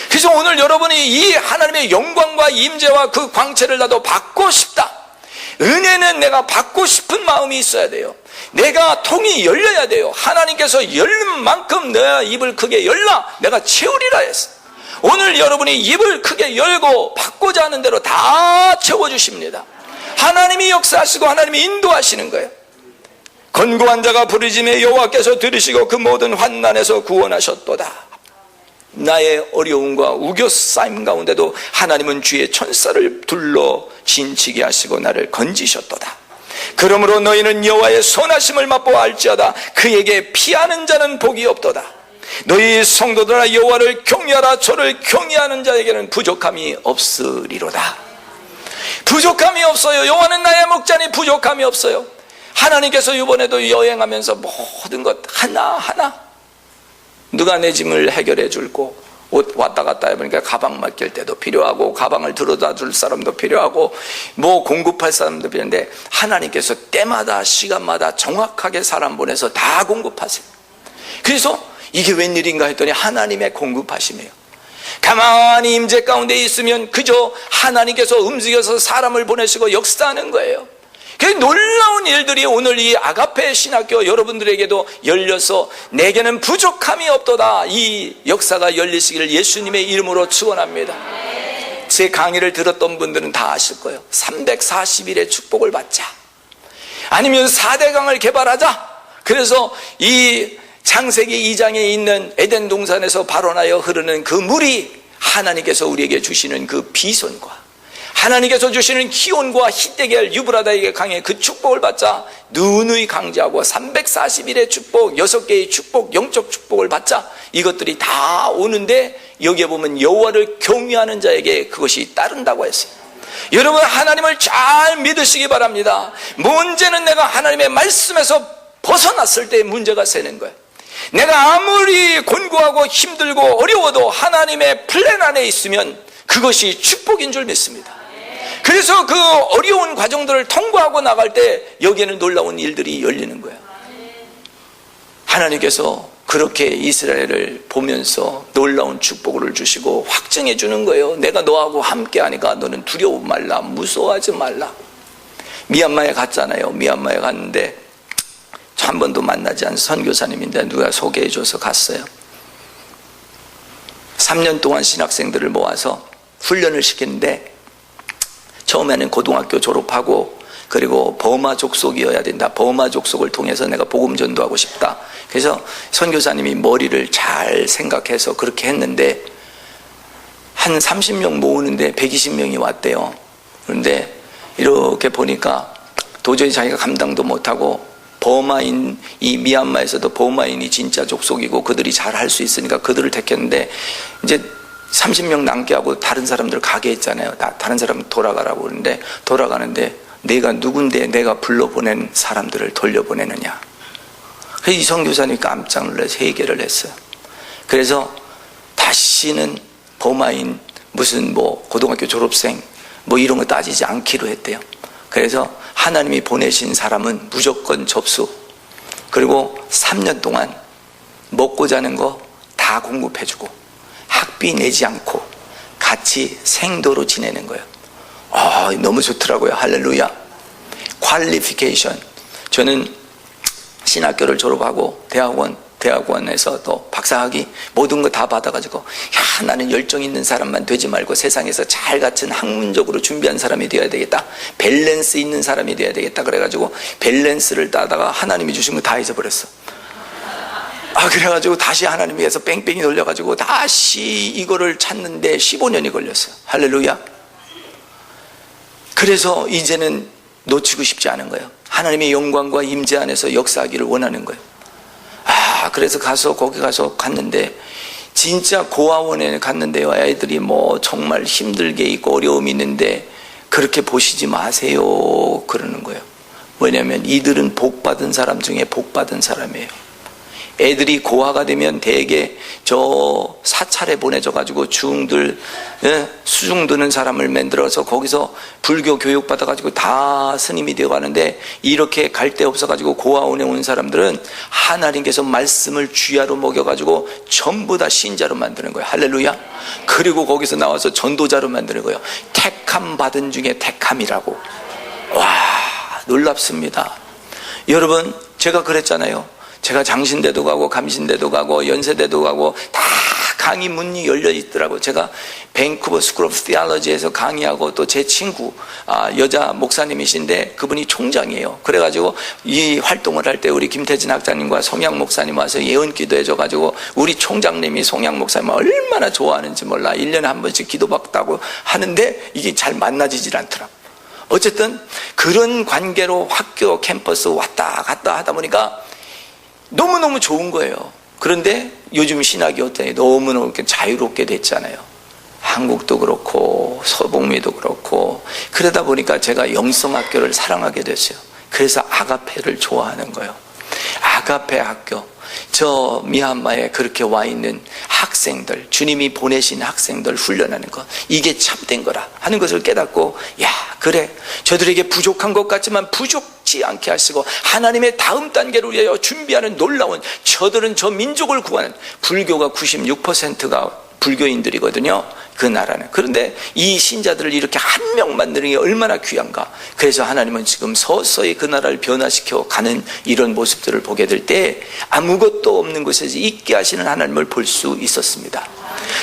그래서 오늘 여러분이 이 하나님의 영광과 임재와 그 광채를 나도 받고 싶다, 은혜는 내가 받고 싶은 마음이 있어야 돼요. 내가 통이 열려야 돼요. 하나님께서 열는 만큼 내가 입을 크게 열라 내가 채우리라 했어. 오늘 여러분이 입을 크게 열고 받고자 하는 대로 다 채워주십니다. 하나님이 역사하시고 하나님이 인도하시는 거예요. 건고한 자가 부르짖음에 여호와께서 들으시고 그 모든 환난에서 구원하셨도다. 나의 어려움과 우겨싸임 가운데도 하나님은 주의 천사를 둘러 진치게 하시고 나를 건지셨도다. 그러므로 너희는 여호와의 선하심을 맛보아 알지어다. 그에게 피하는 자는 복이 없도다. 너희 성도들아 여호와를 경외하라. 저를 경외하는 자에게는 부족함이 없으리로다. 부족함이 없어요. 여호와는 나의 목자니 부족함이 없어요. 하나님께서 이번에도 여행하면서 모든 것 하나하나 누가 내 짐을 해결해 줄고, 옷 왔다 갔다 해보니까 가방 맡길 때도 필요하고 가방을 들어다 줄 사람도 필요하고 뭐 공급할 사람도 필요한데 하나님께서 때마다 시간마다 정확하게 사람 보내서 다 공급하세요. 그래서 이게 웬일인가 했더니 하나님의 공급하심이에요. 가만히 임재 가운데 있으면 그저 하나님께서 움직여서 사람을 보내시고 역사하는 거예요. 그 놀라운 일들이 오늘 이 아가페 신학교 여러분들에게도 열려서 내게는 부족함이 없도다, 이 역사가 열리시기를 예수님의 이름으로 축원합니다. 제 강의를 들었던 분들은 다 아실 거예요. 340일의 축복을 받자, 아니면 4대강을 개발하자. 그래서 이 창세기 2장에 있는 에덴 동산에서 발원하여 흐르는 그 물이 하나님께서 우리에게 주시는 그 비손과 하나님께서 주시는 기온과 히데겔 유브라다에게 강의 그 축복을 받자 누누이 강조하고 340일의 축복, 6개의 축복, 영적 축복을 받자. 이것들이 다 오는데 여기에 보면 여호와를 경외하는 자에게 그것이 따른다고 했어요. 여러분 하나님을 잘 믿으시기 바랍니다. 문제는 내가 하나님의 말씀에서 벗어났을 때 문제가 생기는 거예요. 내가 아무리 곤고하고 힘들고 어려워도 하나님의 플랜 안에 있으면 그것이 축복인 줄 믿습니다. 그래서 그 어려운 과정들을 통과하고 나갈 때 여기에는 놀라운 일들이 열리는 거예요. 하나님께서 그렇게 이스라엘을 보면서 놀라운 축복을 주시고 확증해 주는 거예요. 내가 너하고 함께 하니까 너는 두려워 말라, 무서워하지 말라. 미얀마에 갔잖아요. 미얀마에 갔는데 한 번도 만나지 않은 선교사님인데 누가 소개해 줘서 갔어요. 3년 동안 신학생들을 모아서 훈련을 시키는데 처음에는 고등학교 졸업하고 그리고 버마 족속이어야 된다. 버마 족속을 통해서 내가 복음 전도하고 싶다. 그래서 선교사님이 머리를 잘 생각해서 그렇게 했는데 한 30명 모으는데 120명이 왔대요. 그런데 이렇게 보니까 도저히 자기가 감당도 못하고 버마인, 이 미얀마에서도 버마인이 진짜 족속이고 그들이 잘 할 수 있으니까 그들을 택했는데 이제 30명 남게 하고 다른 사람들 가게 했잖아요. 다른 사람 돌아가라고 그러는데 돌아가는데 내가 누군데 내가 불러보낸 사람들을 돌려보내느냐. 그래서 이 선교사님이 깜짝 놀라서 회개를 했어요. 그래서 다시는 버마인 무슨 뭐 고등학교 졸업생 뭐 이런 거 따지지 않기로 했대요. 그래서 하나님이 보내신 사람은 무조건 접수, 그리고 3년 동안 먹고 자는 거 다 공급해주고 학비 내지 않고 같이 생도로 지내는 거예요. 너무 좋더라고요. 할렐루야. 퀄리피케이션. 저는 신학교를 졸업하고 대학원에서 또 박사학위 모든 거 다 받아가지고 나는 열정 있는 사람만 되지 말고 세상에서 잘 갖춘 학문적으로 준비한 사람이 되어야 되겠다, 밸런스 있는 사람이 되어야 되겠다 그래가지고 밸런스를 따다가 하나님이 주신 거 다 잊어버렸어. 그래가지고 다시 하나님께서 뺑뺑이 돌려가지고 다시 이거를 찾는데 15년이 걸렸어요. 할렐루야. 그래서 이제는 놓치고 싶지 않은 거예요. 하나님의 영광과 임재 안에서 역사하기를 원하는 거예요. 그래서 거기 가서 갔는데 진짜 고아원에 갔는데요, 애들이 뭐 정말 힘들게 있고 어려움이 있는데 그렇게 보시지 마세요 그러는 거예요. 왜냐하면 이들은 복받은 사람 중에 복받은 사람이에요. 애들이 고아가 되면 대개 저 사찰에 보내져가지고 중들, 수중 드는 사람을 만들어서 거기서 불교 교육 받아가지고 다 스님이 되어가는데, 이렇게 갈 데 없어가지고 고아원에 온 사람들은 하나님께서 말씀을 쥐하로 먹여가지고 전부 다 신자로 만드는 거예요. 할렐루야. 그리고 거기서 나와서 전도자로 만드는 거예요. 택함 받은 중에 택함이라고. 와, 놀랍습니다. 여러분, 제가 그랬잖아요. 제가 장신대도 가고 감신대도 가고 연세대도 가고 다 강의 문이 열려 있더라고요. 제가 밴쿠버 스쿨 오브 티올로지에서 강의하고, 또 제 친구 여자 목사님이신데 그분이 총장이에요. 그래가지고 이 활동을 할 때 우리 김태진 학자님과 송양 목사님 와서 예언 기도해줘가지고 우리 총장님이 송양 목사님 얼마나 좋아하는지 몰라. 1년에 한 번씩 기도받다고 하는데 이게 잘 만나지질 않더라고요. 어쨌든 그런 관계로 학교 캠퍼스 왔다 갔다 하다 보니까 너무너무 좋은 거예요. 그런데 요즘 신학이 어떠니? 너무너무 자유롭게 됐잖아요. 한국도 그렇고 서북미도 그렇고. 그러다 보니까 제가 영성학교를 사랑하게 됐어요. 그래서 아가페를 좋아하는 거예요. 아가페 학교, 저 미얀마에 그렇게 와 있는 학생들, 주님이 보내신 학생들 훈련하는 것, 이게 참된 거라 하는 것을 깨닫고, 야, 그래, 저들에게 부족한 것 같지만 부족지 않게 하시고 하나님의 다음 단계를 위하여 준비하는 놀라운, 저들은 저 민족을 구하는, 불교가 96%가 불교인들이거든요, 그 나라는. 그런데 이 신자들을 이렇게 한 명 만드는 게 얼마나 귀한가. 그래서 하나님은 지금 서서히 그 나라를 변화시켜 가는 이런 모습들을 보게 될 때 아무것도 없는 곳에서 있게 하시는 하나님을 볼 수 있었습니다.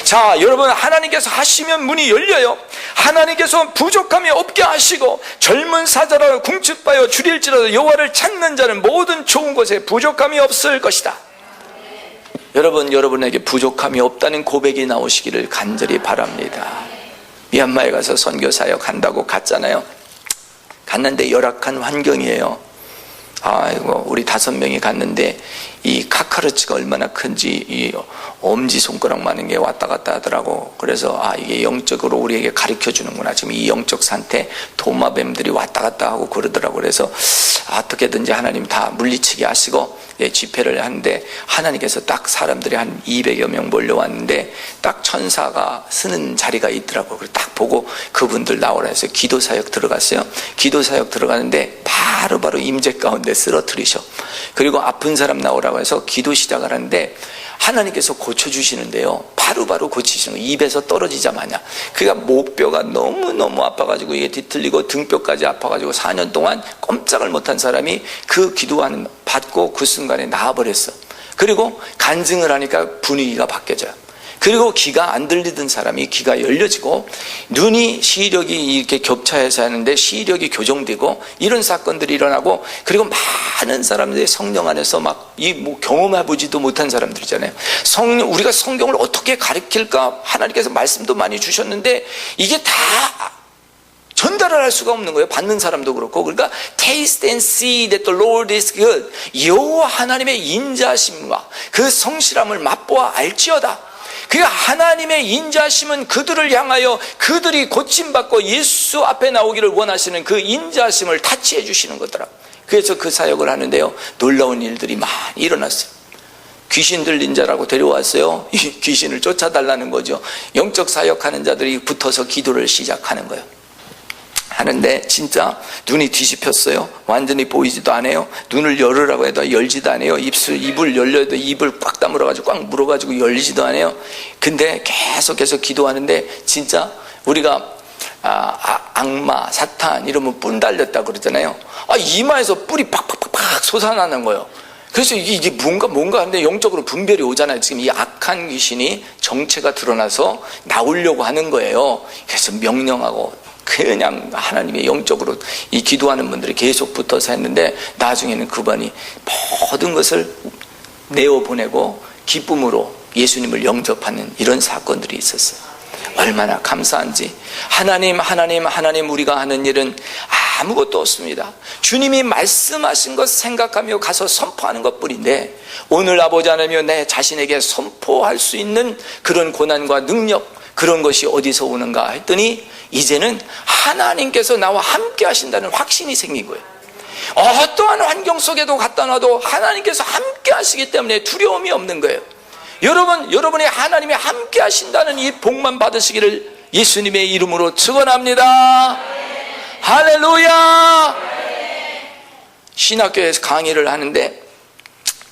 자, 여러분, 하나님께서 하시면 문이 열려요. 하나님께서 부족함이 없게 하시고, 젊은 사자라도 궁핍하여 줄일지라도 여호와를 찾는 자는 모든 좋은 곳에 부족함이 없을 것이다. 여러분, 여러분에게 부족함이 없다는 고백이 나오시기를 간절히 바랍니다. 미얀마에 가서 선교사역 한다고 갔잖아요. 갔는데 열악한 환경이에요. 아이고, 우리 5명이 갔는데 이 카카르치가 얼마나 큰지 이 엄지손가락만한 게 왔다 갔다 하더라고. 그래서 이게 영적으로 우리에게 가르쳐 주는구나. 지금 이 영적 상태, 도마뱀들이 왔다 갔다 하고 그러더라고. 그래서 어떻게든지 하나님 다 물리치게 하시고 집회를 하는데, 하나님께서 딱 사람들이 한 200여 명 몰려왔는데 딱 천사가 쓰는 자리가 있더라고요. 그래서 딱 보고 그분들 나오라 해서 기도사역 들어갔어요. 기도사역 들어가는데 바로 임재 가운데 쓰러뜨리셔. 그리고 아픈 사람 나오라고 해서 기도 시작을 하는데 하나님께서 고쳐주시는데요, 바로 고치시는 거예요. 입에서 떨어지자마자. 그러니까 목뼈가 너무너무 아파가지고 이게 뒤틀리고 등뼈까지 아파가지고 4년 동안 꼼짝을 못한 사람이 그 기도하는 받고 그 순간에 나아버렸어. 그리고 간증을 하니까 분위기가 바뀌어져요. 그리고 귀가 안 들리던 사람이 귀가 열려지고, 눈이 시력이 이렇게 겹쳐서 하는데 시력이 교정되고, 이런 사건들이 일어나고, 그리고 많은 사람들이 성령 안에서 막 경험해보지도 못한 사람들이잖아요. 우리가 성경을 어떻게 가르칠까? 하나님께서 말씀도 많이 주셨는데 이게 다 전달 분별을 할 수가 없는 거예요. 받는 사람도 그렇고. 그러니까 taste and see that the Lord is good. 여호와 하나님의 인자하심과 그 성실함을 맛보아 알지어다. 그 하나님의 인자하심은 그들을 향하여 그들이 고침받고 예수 앞에 나오기를 원하시는 그 인자하심을 타치해 주시는 거더라. 그래서 그 사역을 하는데요, 놀라운 일들이 많이 일어났어요. 귀신 들린 자라고 데려왔어요. 이 귀신을 쫓아달라는 거죠. 영적 사역하는 자들이 붙어서 기도를 시작하는 거예요. 하는데 진짜 눈이 뒤집혔어요. 완전히 보이지도 않아요. 눈을 열으라고 해도 열지도 않아요. 입을 열려도 입을 꽉 다물어가지고 꽉 물어가지고 열리지도 않아요. 근데 계속해서 기도하는데 진짜 우리가 악마, 사탄 이러면 뿔 달렸다 그러잖아요. 이마에서 뿔이 팍팍팍팍 솟아나는 거예요. 그래서 이게 뭔가 하는데 영적으로 분별이 오잖아요. 지금 이 악한 귀신이 정체가 드러나서 나오려고 하는 거예요. 그래서 명령하고 그냥 하나님의 영적으로 이 기도하는 분들이 계속 붙어서 했는데 나중에는 그분이 모든 것을 내어보내고 기쁨으로 예수님을 영접하는 이런 사건들이 있었어요. 얼마나 감사한지. 하나님 우리가 하는 일은 아무것도 없습니다. 주님이 말씀하신 것 생각하며 가서 선포하는 것뿐인데, 오늘 아버지 하나님이여 내 자신에게 선포할 수 있는 그런 고난과 능력, 그런 것이 어디서 오는가 했더니 이제는 하나님께서 나와 함께 하신다는 확신이 생긴 거예요. 어떠한 환경 속에도 갖다 놔도 하나님께서 함께 하시기 때문에 두려움이 없는 거예요. 여러분이 하나님이 함께 하신다는 이 복만 받으시기를 예수님의 이름으로 축원합니다. 할렐루야. 신학교에서 강의를 하는데,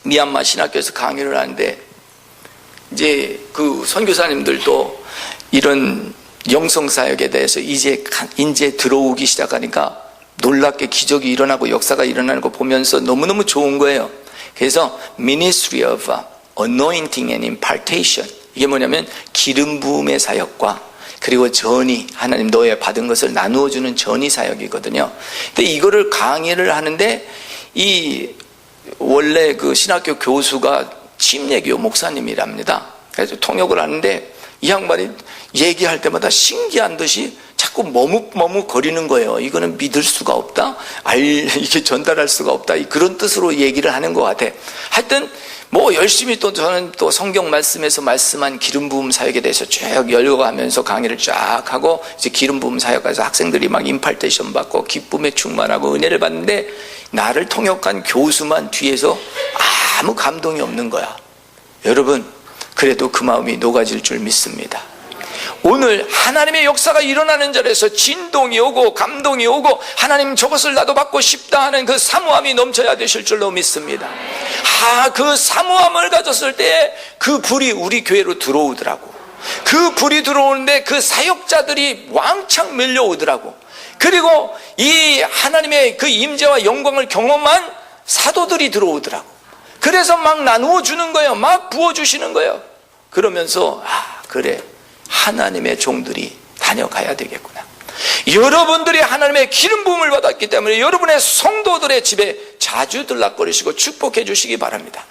미얀마 신학교에서 강의를 하는데 이제 그 선교사님들도 이런 영성사역에 대해서 이제 들어오기 시작하니까 놀랍게 기적이 일어나고 역사가 일어나는 거 보면서 너무너무 좋은 거예요. 그래서 Ministry of Anointing and Impartation, 이게 뭐냐면 기름 부음의 사역과 그리고 전이, 하나님 너의 받은 것을 나누어주는 전이 사역이거든요. 근데 이거를 강의를 하는데 이 원래 그 신학교 교수가 침례교 목사님이랍니다. 그래서 통역을 하는데 이 양반이 얘기할 때마다 신기한 듯이 자꾸 머뭇거리는 거예요. 이거는 믿을 수가 없다, 이게 전달할 수가 없다, 그런 뜻으로 얘기를 하는 것 같아. 하여튼 뭐 열심히 또 저는 또 성경 말씀에서 말씀한 기름 부음 사역에 대해서 쭉 열거하면서 강의를 쫙 하고, 이제 기름 부음 사역에서 학생들이 막 임팔테이션 받고 기쁨에 충만하고 은혜를 받는데, 나를 통역한 교수만 뒤에서 아무 감동이 없는 거야. 여러분, 그래도 그 마음이 녹아질 줄 믿습니다. 오늘 하나님의 역사가 일어나는 자리에서 진동이 오고 감동이 오고, 하나님 저것을 나도 받고 싶다 하는 그 사모함이 넘쳐야 되실 줄로 믿습니다. 그 사모함을 가졌을 때 그 불이 우리 교회로 들어오더라고. 그 불이 들어오는데 그 사역자들이 왕창 밀려오더라고. 그리고 이 하나님의 그 임재와 영광을 경험한 사도들이 들어오더라고. 그래서 막 나누어 주는 거예요. 막 부어주시는 거예요. 그러면서 그래, 하나님의 종들이 다녀가야 되겠구나. 여러분들이 하나님의 기름 부음을 받았기 때문에 여러분의 성도들의 집에 자주 들락거리시고 축복해 주시기 바랍니다.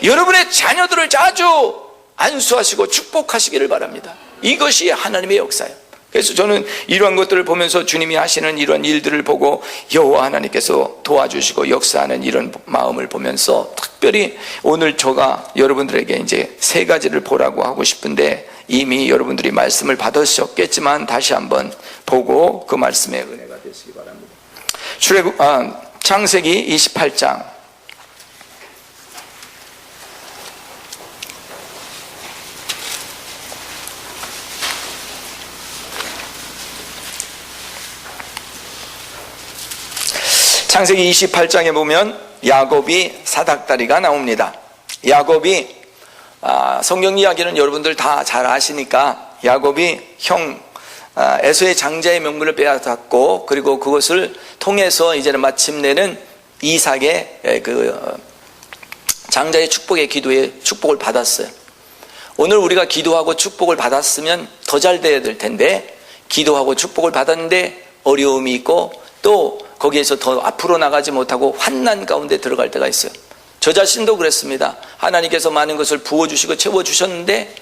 여러분의 자녀들을 자주 안수하시고 축복하시기를 바랍니다. 이것이 하나님의 역사예요. 그래서 저는 이러한 것들을 보면서 주님이 하시는 이런 일들을 보고 여호와 하나님께서 도와주시고 역사하는 이런 마음을 보면서 특별히 오늘 제가 여러분들에게 이제 세 가지를 보라고 하고 싶은데, 이미 여러분들이 말씀을 받으셨겠지만 다시 한번 보고 그 말씀의 은혜가 되시기 바랍니다. 창세기 28장 창세기 28장에 보면 야곱이 사닥다리가 나옵니다. 야곱이 성경 이야기는 여러분들 다 잘 아시니까, 야곱이 형 에서의 장자의 명분을 빼앗았고, 그리고 그것을 통해서 이제는 마침내는 이삭의 그 장자의 축복의 기도에 축복을 받았어요. 오늘 우리가 기도하고 축복을 받았으면 더 잘 돼야 될 텐데, 기도하고 축복을 받았는데 어려움이 있고 또 거기에서 더 앞으로 나가지 못하고 환난 가운데 들어갈 때가 있어요. 저 자신도 그랬습니다. 하나님께서 많은 것을 부어주시고 채워주셨는데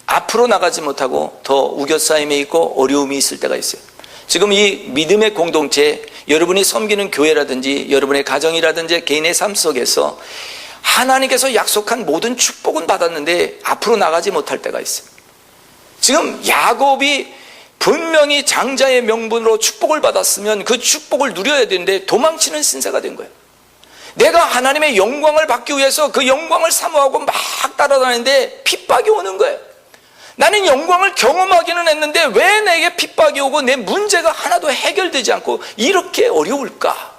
앞으로 나가지 못하고 더 우겨싸임에 있고 어려움이 있을 때가 있어요. 지금 이 믿음의 공동체, 여러분이 섬기는 교회라든지 여러분의 가정이라든지 개인의 삶 속에서 하나님께서 약속한 모든 축복은 받았는데 앞으로 나가지 못할 때가 있어요. 지금 야곱이 분명히 장자의 명분으로 축복을 받았으면 그 축복을 누려야 되는데 도망치는 신세가 된 거예요. 내가 하나님의 영광을 받기 위해서 그 영광을 사모하고 막 따라다니는데 핍박이 오는 거예요. 나는 영광을 경험하기는 했는데 왜 내게 핍박이 오고 내 문제가 하나도 해결되지 않고 이렇게 어려울까?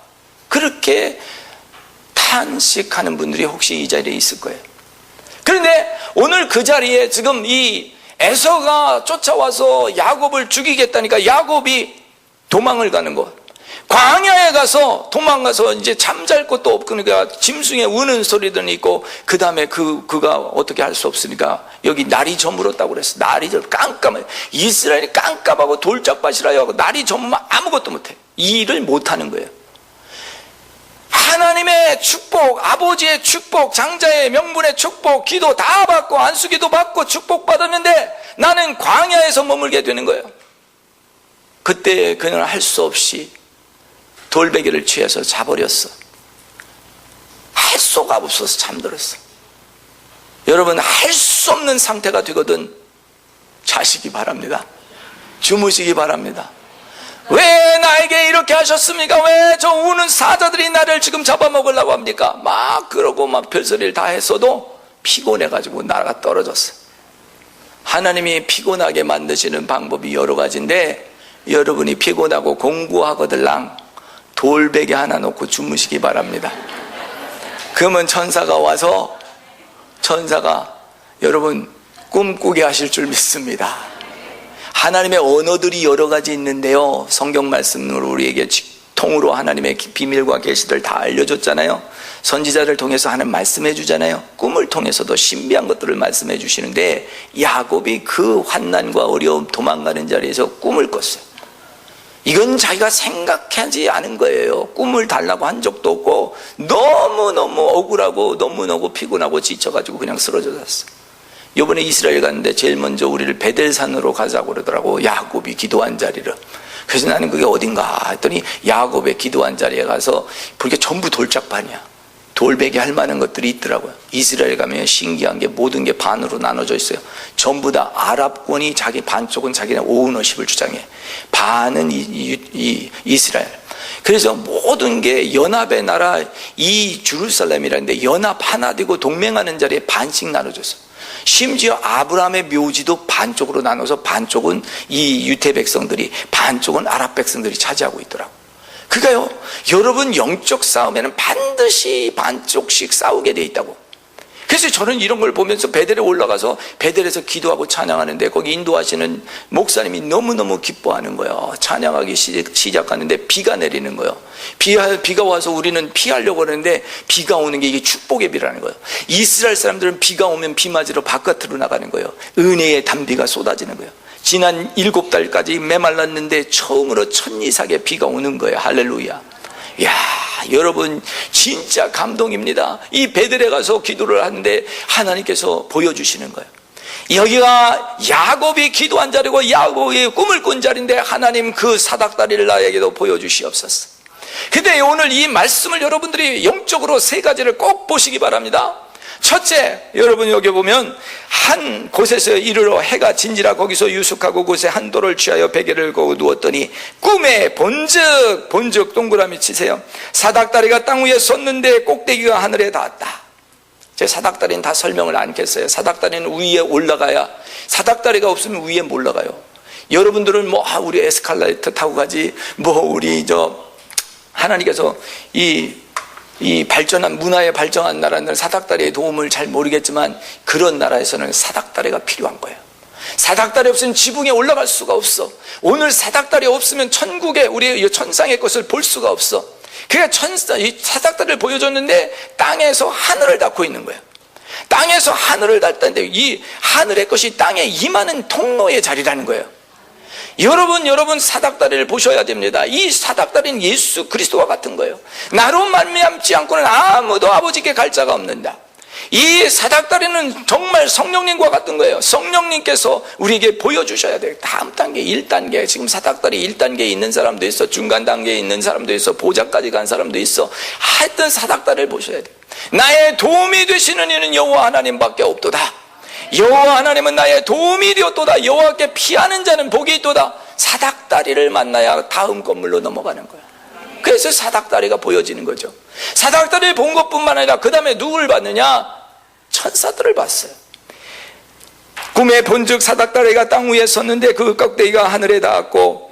그렇게 탄식하는 분들이 혹시 이 자리에 있을 거예요. 그런데 오늘 그 자리에 지금 이 에서가 쫓아와서 야곱을 죽이겠다니까 야곱이 도망을 가는 것, 광야에 가서 도망가서 이제 잠잘 곳도 없고 그러니까 짐승의 우는 소리들은 있고 그 다음에 그가 어떻게 할 수 없으니까 여기 날이 저물었다고 그랬어. 날이 깜깜해. 이스라엘이 깜깜하고 돌짝밭이라 하고 날이 저물면 아무것도 못해. 이 일을 못하는 거예요. 하나님의 축복, 아버지의 축복, 장자의 명분의 축복, 기도 다 받고 안수기도 받고 축복받았는데 나는 광야에서 머물게 되는 거예요. 그때 그는 할 수 없이 돌베개를 취해서 자버렸어. 할 수가 없어서 잠들었어. 여러분, 할 수 없는 상태가 되거든 자시기 바랍니다. 주무시기 바랍니다. 왜 나에게 이렇게 하셨습니까? 왜 저 우는 사자들이 나를 지금 잡아먹으려고 합니까? 막 그러고 막 별소리를 다 했어도 피곤해가지고 나라가 떨어졌어. 하나님이 피곤하게 만드시는 방법이 여러 가지인데 여러분이 피곤하고 공부하거들랑 돌베개 하나 놓고 주무시기 바랍니다. 그러면 천사가 와서 여러분 꿈꾸게 하실 줄 믿습니다. 하나님의 언어들이 여러 가지 있는데요, 성경 말씀으로 우리에게 통으로 하나님의 비밀과 계시들 다 알려줬잖아요. 선지자를 통해서 하나님 말씀해 주잖아요. 꿈을 통해서도 신비한 것들을 말씀해 주시는데 야곱이 그 환난과 어려움 도망가는 자리에서 꿈을 꿨어요. 이건 자기가 생각하지 않은 거예요. 꿈을 달라고 한 적도 없고 너무너무 억울하고 너무너무 피곤하고 지쳐가지고 그냥 쓰러져 잤어요. 이번에 이스라엘 갔는데 제일 먼저 우리를 베델산으로 가자고 그러더라고. 야곱이 기도한 자리를. 그래서 나는 그게 어딘가 했더니 야곱의 기도한 자리에 가서 그게 전부 돌짝반이야. 돌베개 할 만한 것들이 있더라고요. 이스라엘 가면 신기한 게 모든 게 반으로 나눠져 있어요. 전부 다 아랍권이 자기 반쪽은 자기네 오너십을 주장해. 반은 이스라엘. 그래서 모든 게 연합의 나라 이 jerusalem이라는데 연합 하나 되고 동맹하는 자리에 반씩 나눠졌어요. 심지어 아브라함의 묘지도 반쪽으로 나눠서 반쪽은 이 유대 백성들이, 반쪽은 아랍 백성들이 차지하고 있더라고. 그러니까요, 여러분 영적 싸움에는 반드시 반쪽씩 싸우게 돼 있다고. 그래서 저는 이런 걸 보면서 베델에 올라가서 베델에서 기도하고 찬양하는데 거기 인도하시는 목사님이 너무너무 기뻐하는 거예요. 찬양하기 시작하는데 비가 내리는 거예요. 비가 와서 우리는 피하려고 하는데 비가 오는 게 이게 축복의 비라는 거예요. 이스라엘 사람들은 비가 오면 비 맞으러 바깥으로 나가는 거예요. 은혜의 단비가 쏟아지는 거예요. 지난 7달까지 메말랐는데 처음으로 천리삭에 비가 오는 거예요. 할렐루야. 이야, 여러분 진짜 감동입니다. 이 베델에 가서 기도를 하는데 하나님께서 보여주시는 거예요. 여기가 야곱이 기도한 자리고 야곱이 꿈을 꾼 자리인데 하나님 그 사닥다리를 나에게도 보여주시옵소서. 근데 오늘 이 말씀을 여러분들이 영적으로 세 가지를 꼭 보시기 바랍니다. 첫째, 여러분 여기 보면 한 곳에서 이르러 해가 진지라 거기서 유숙하고 곳에 한 돌을 취하여 베개를 거고 누웠더니 꿈에 본즉 동그라미 치세요. 사닥다리가 땅 위에 섰는데 꼭대기가 하늘에 닿았다. 제 사닥다리는 다 설명을 안 했어요. 사닥다리는 위에 올라가야, 사닥다리가 없으면 위에 못 올라가요. 여러분들은 우리 에스컬레이터 타고 가지, 우리 하나님께서 이 발전한 문화에 발전한 나라는 사닥다리의 도움을 잘 모르겠지만 그런 나라에서는 사닥다리가 필요한 거예요. 사닥다리 없으면 지붕에 올라갈 수가 없어. 오늘 사닥다리 없으면 천국에 우리 천상의 것을 볼 수가 없어. 그러니까 이 사닥다리를 보여줬는데 땅에서 하늘을 닫고 있는 거예요. 땅에서 하늘을 닫다는데 이 하늘의 것이 땅에 임하는 통로의 자리라는 거예요. 여러분 사닥다리를 보셔야 됩니다. 이 사닥다리는 예수 그리스도와 같은 거예요. 나로 말미암지 않고는 아무도 아버지께 갈 자가 없는다. 이 사닥다리는 정말 성령님과 같은 거예요. 성령님께서 우리에게 보여주셔야 돼요. 다음 단계, 1단계. 지금 사닥다리 1단계에 있는 사람도 있어, 중간 단계에 있는 사람도 있어, 보좌까지 간 사람도 있어. 하여튼 사닥다리를 보셔야 돼요. 나의 도움이 되시는 이는 여호와 하나님밖에 없도다. 여호와 하나님은 나의 도움이 되었도다. 여호와께 피하는 자는 복이 있도다. 사닥다리를 만나야 다음 건물로 넘어가는 거야. 그래서 사닥다리가 보여지는 거죠. 사닥다리를 본 것뿐만 아니라 그 다음에 누굴 봤느냐? 천사들을 봤어요. 꿈에 본즉 사닥다리가 땅 위에 섰는데 그 껍데기가 하늘에 닿았고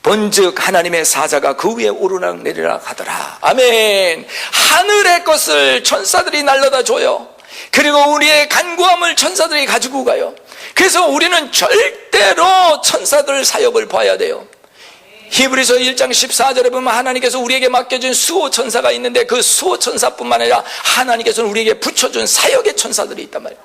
본즉 하나님의 사자가 그 위에 오르락 내리락 하더라. 아멘. 하늘의 것을 천사들이 날려다 줘요. 그리고 우리의 간구함을 천사들이 가지고 가요. 그래서 우리는 절대로 천사들 사역을 봐야 돼요. 히브리서 1장 14절에 보면 하나님께서 우리에게 맡겨준 수호천사가 있는데 그 수호천사뿐만 아니라 하나님께서는 우리에게 붙여준 사역의 천사들이 있단 말이에요.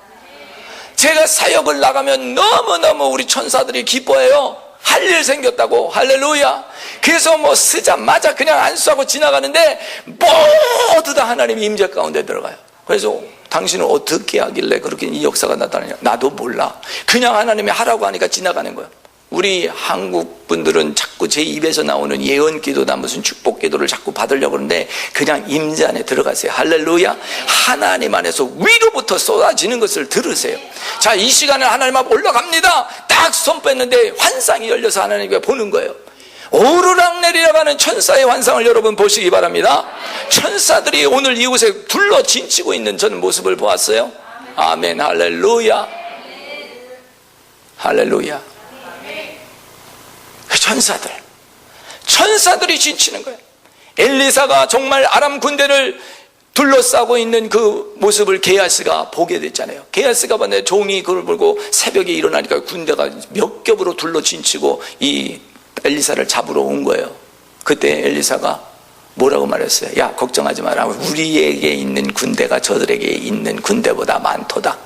제가 사역을 나가면 너무너무 우리 천사들이 기뻐해요. 할 일 생겼다고. 할렐루야. 그래서 뭐 쓰자마자 그냥 안수하고 지나가는데 모두 다 하나님의 임재 가운데 들어가요. 그래서 당신은 어떻게 하길래 그렇게 이 역사가 나타나냐? 나도 몰라. 그냥 하나님이 하라고 하니까 지나가는 거예요. 우리 한국 분들은 자꾸 제 입에서 나오는 예언 기도나 무슨 축복 기도를 자꾸 받으려고 그러는데 그냥 임재 안에 들어가세요. 할렐루야. 하나님 안에서 위로부터 쏟아지는 것을 들으세요. 자, 이 시간에 하나님 앞 올라갑니다. 딱 손 뺐는데 환상이 열려서 하나님께 보는 거예요. 오르락 내리락 하는 천사의 환상을 여러분 보시기 바랍니다. 천사들이 오늘 이곳에 둘러 진치고 있는 저는 모습을 보았어요. 아멘. 할렐루야. 할렐루야. 천사들이 진치는 거예요. 엘리사가 정말 아람 군대를 둘러싸고 있는 그 모습을 게하스가 보게 됐잖아요. 게하스가 봤는데 종이 그걸 보고 새벽에 일어나니까 군대가 몇 겹으로 둘러 진치고 이 엘리사를 잡으러 온 거예요. 그때 엘리사가 뭐라고 말했어요? 야, 걱정하지 마라. 우리에게 있는 군대가 저들에게 있는 군대보다 많도다.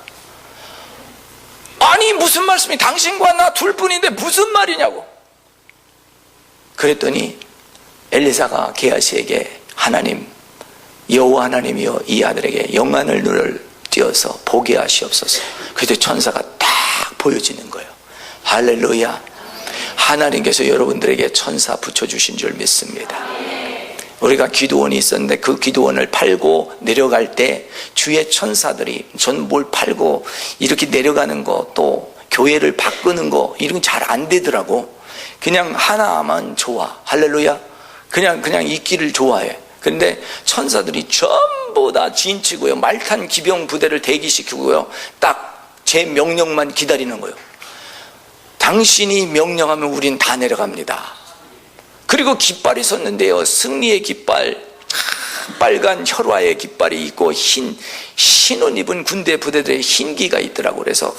아니, 무슨 말씀이, 당신과 나 둘뿐인데 무슨 말이냐고. 그랬더니 엘리사가 게하시에게 하나님, 여호와 하나님이여 이 아들에게 영안을 눈을 띄어서 보게 하시옵소서. 그때 천사가 딱 보여지는 거예요. 할렐루야. 하나님께서 여러분들에게 천사 붙여주신 줄 믿습니다. 우리가 기도원이 있었는데 그 기도원을 팔고 내려갈 때 주의 천사들이, 전 뭘 팔고 이렇게 내려가는 거, 또 교회를 바꾸는 거 이런 건 잘 안 되더라고. 그냥 하나만 좋아. 할렐루야. 그냥 있기를 좋아해. 그런데 천사들이 전부 다 진치고요, 말탄 기병 부대를 대기시키고요, 딱 제 명령만 기다리는 거예요. 당신이 명령하면 우린 다 내려갑니다. 그리고 깃발이 섰는데요, 승리의 깃발, 빨간 혈화의 깃발이 있고 흰옷 입은 군대 부대들의 흰기가 있더라고. 그래서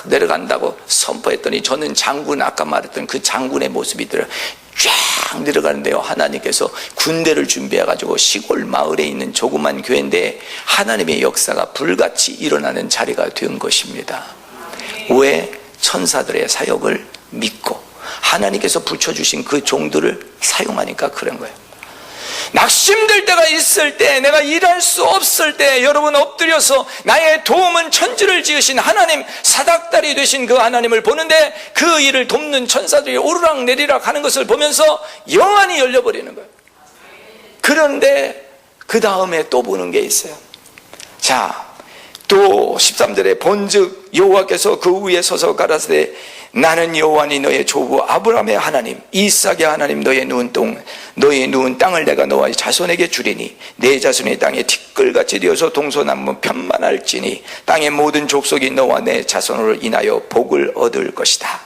내려간다고 선포했더니 저는 장군, 아까 말했던 그 장군의 모습이 쫙 내려가는데요, 하나님께서 군대를 준비해가지고 시골 마을에 있는 조그만 교회인데 하나님의 역사가 불같이 일어나는 자리가 된 것입니다. 왜? 천사들의 사역을 믿고 하나님께서 붙여주신 그 종들을 사용하니까 그런 거예요. 낙심될 때가 있을 때, 내가 일할 수 없을 때 여러분 엎드려서 나의 도움은 천지를 지으신 하나님, 사닥다리 되신 그 하나님을 보는데 그 일을 돕는 천사들이 오르락 내리락 하는 것을 보면서 영안이 열려버리는 거예요. 그런데 그 다음에 또 보는 게 있어요. 자, 또 13절에 본즉 여호와께서 그 위에 서서 가라사대 나는 여호와니 너의 조부 아브라함의 하나님, 이삭의 하나님, 너의 누운 땅을 내가 너와 자손에게 주리니 내 자손의 땅에 티끌같이 되어서 동서남북 편만할지니 땅의 모든 족속이 너와 내 자손으로 인하여 복을 얻을 것이다.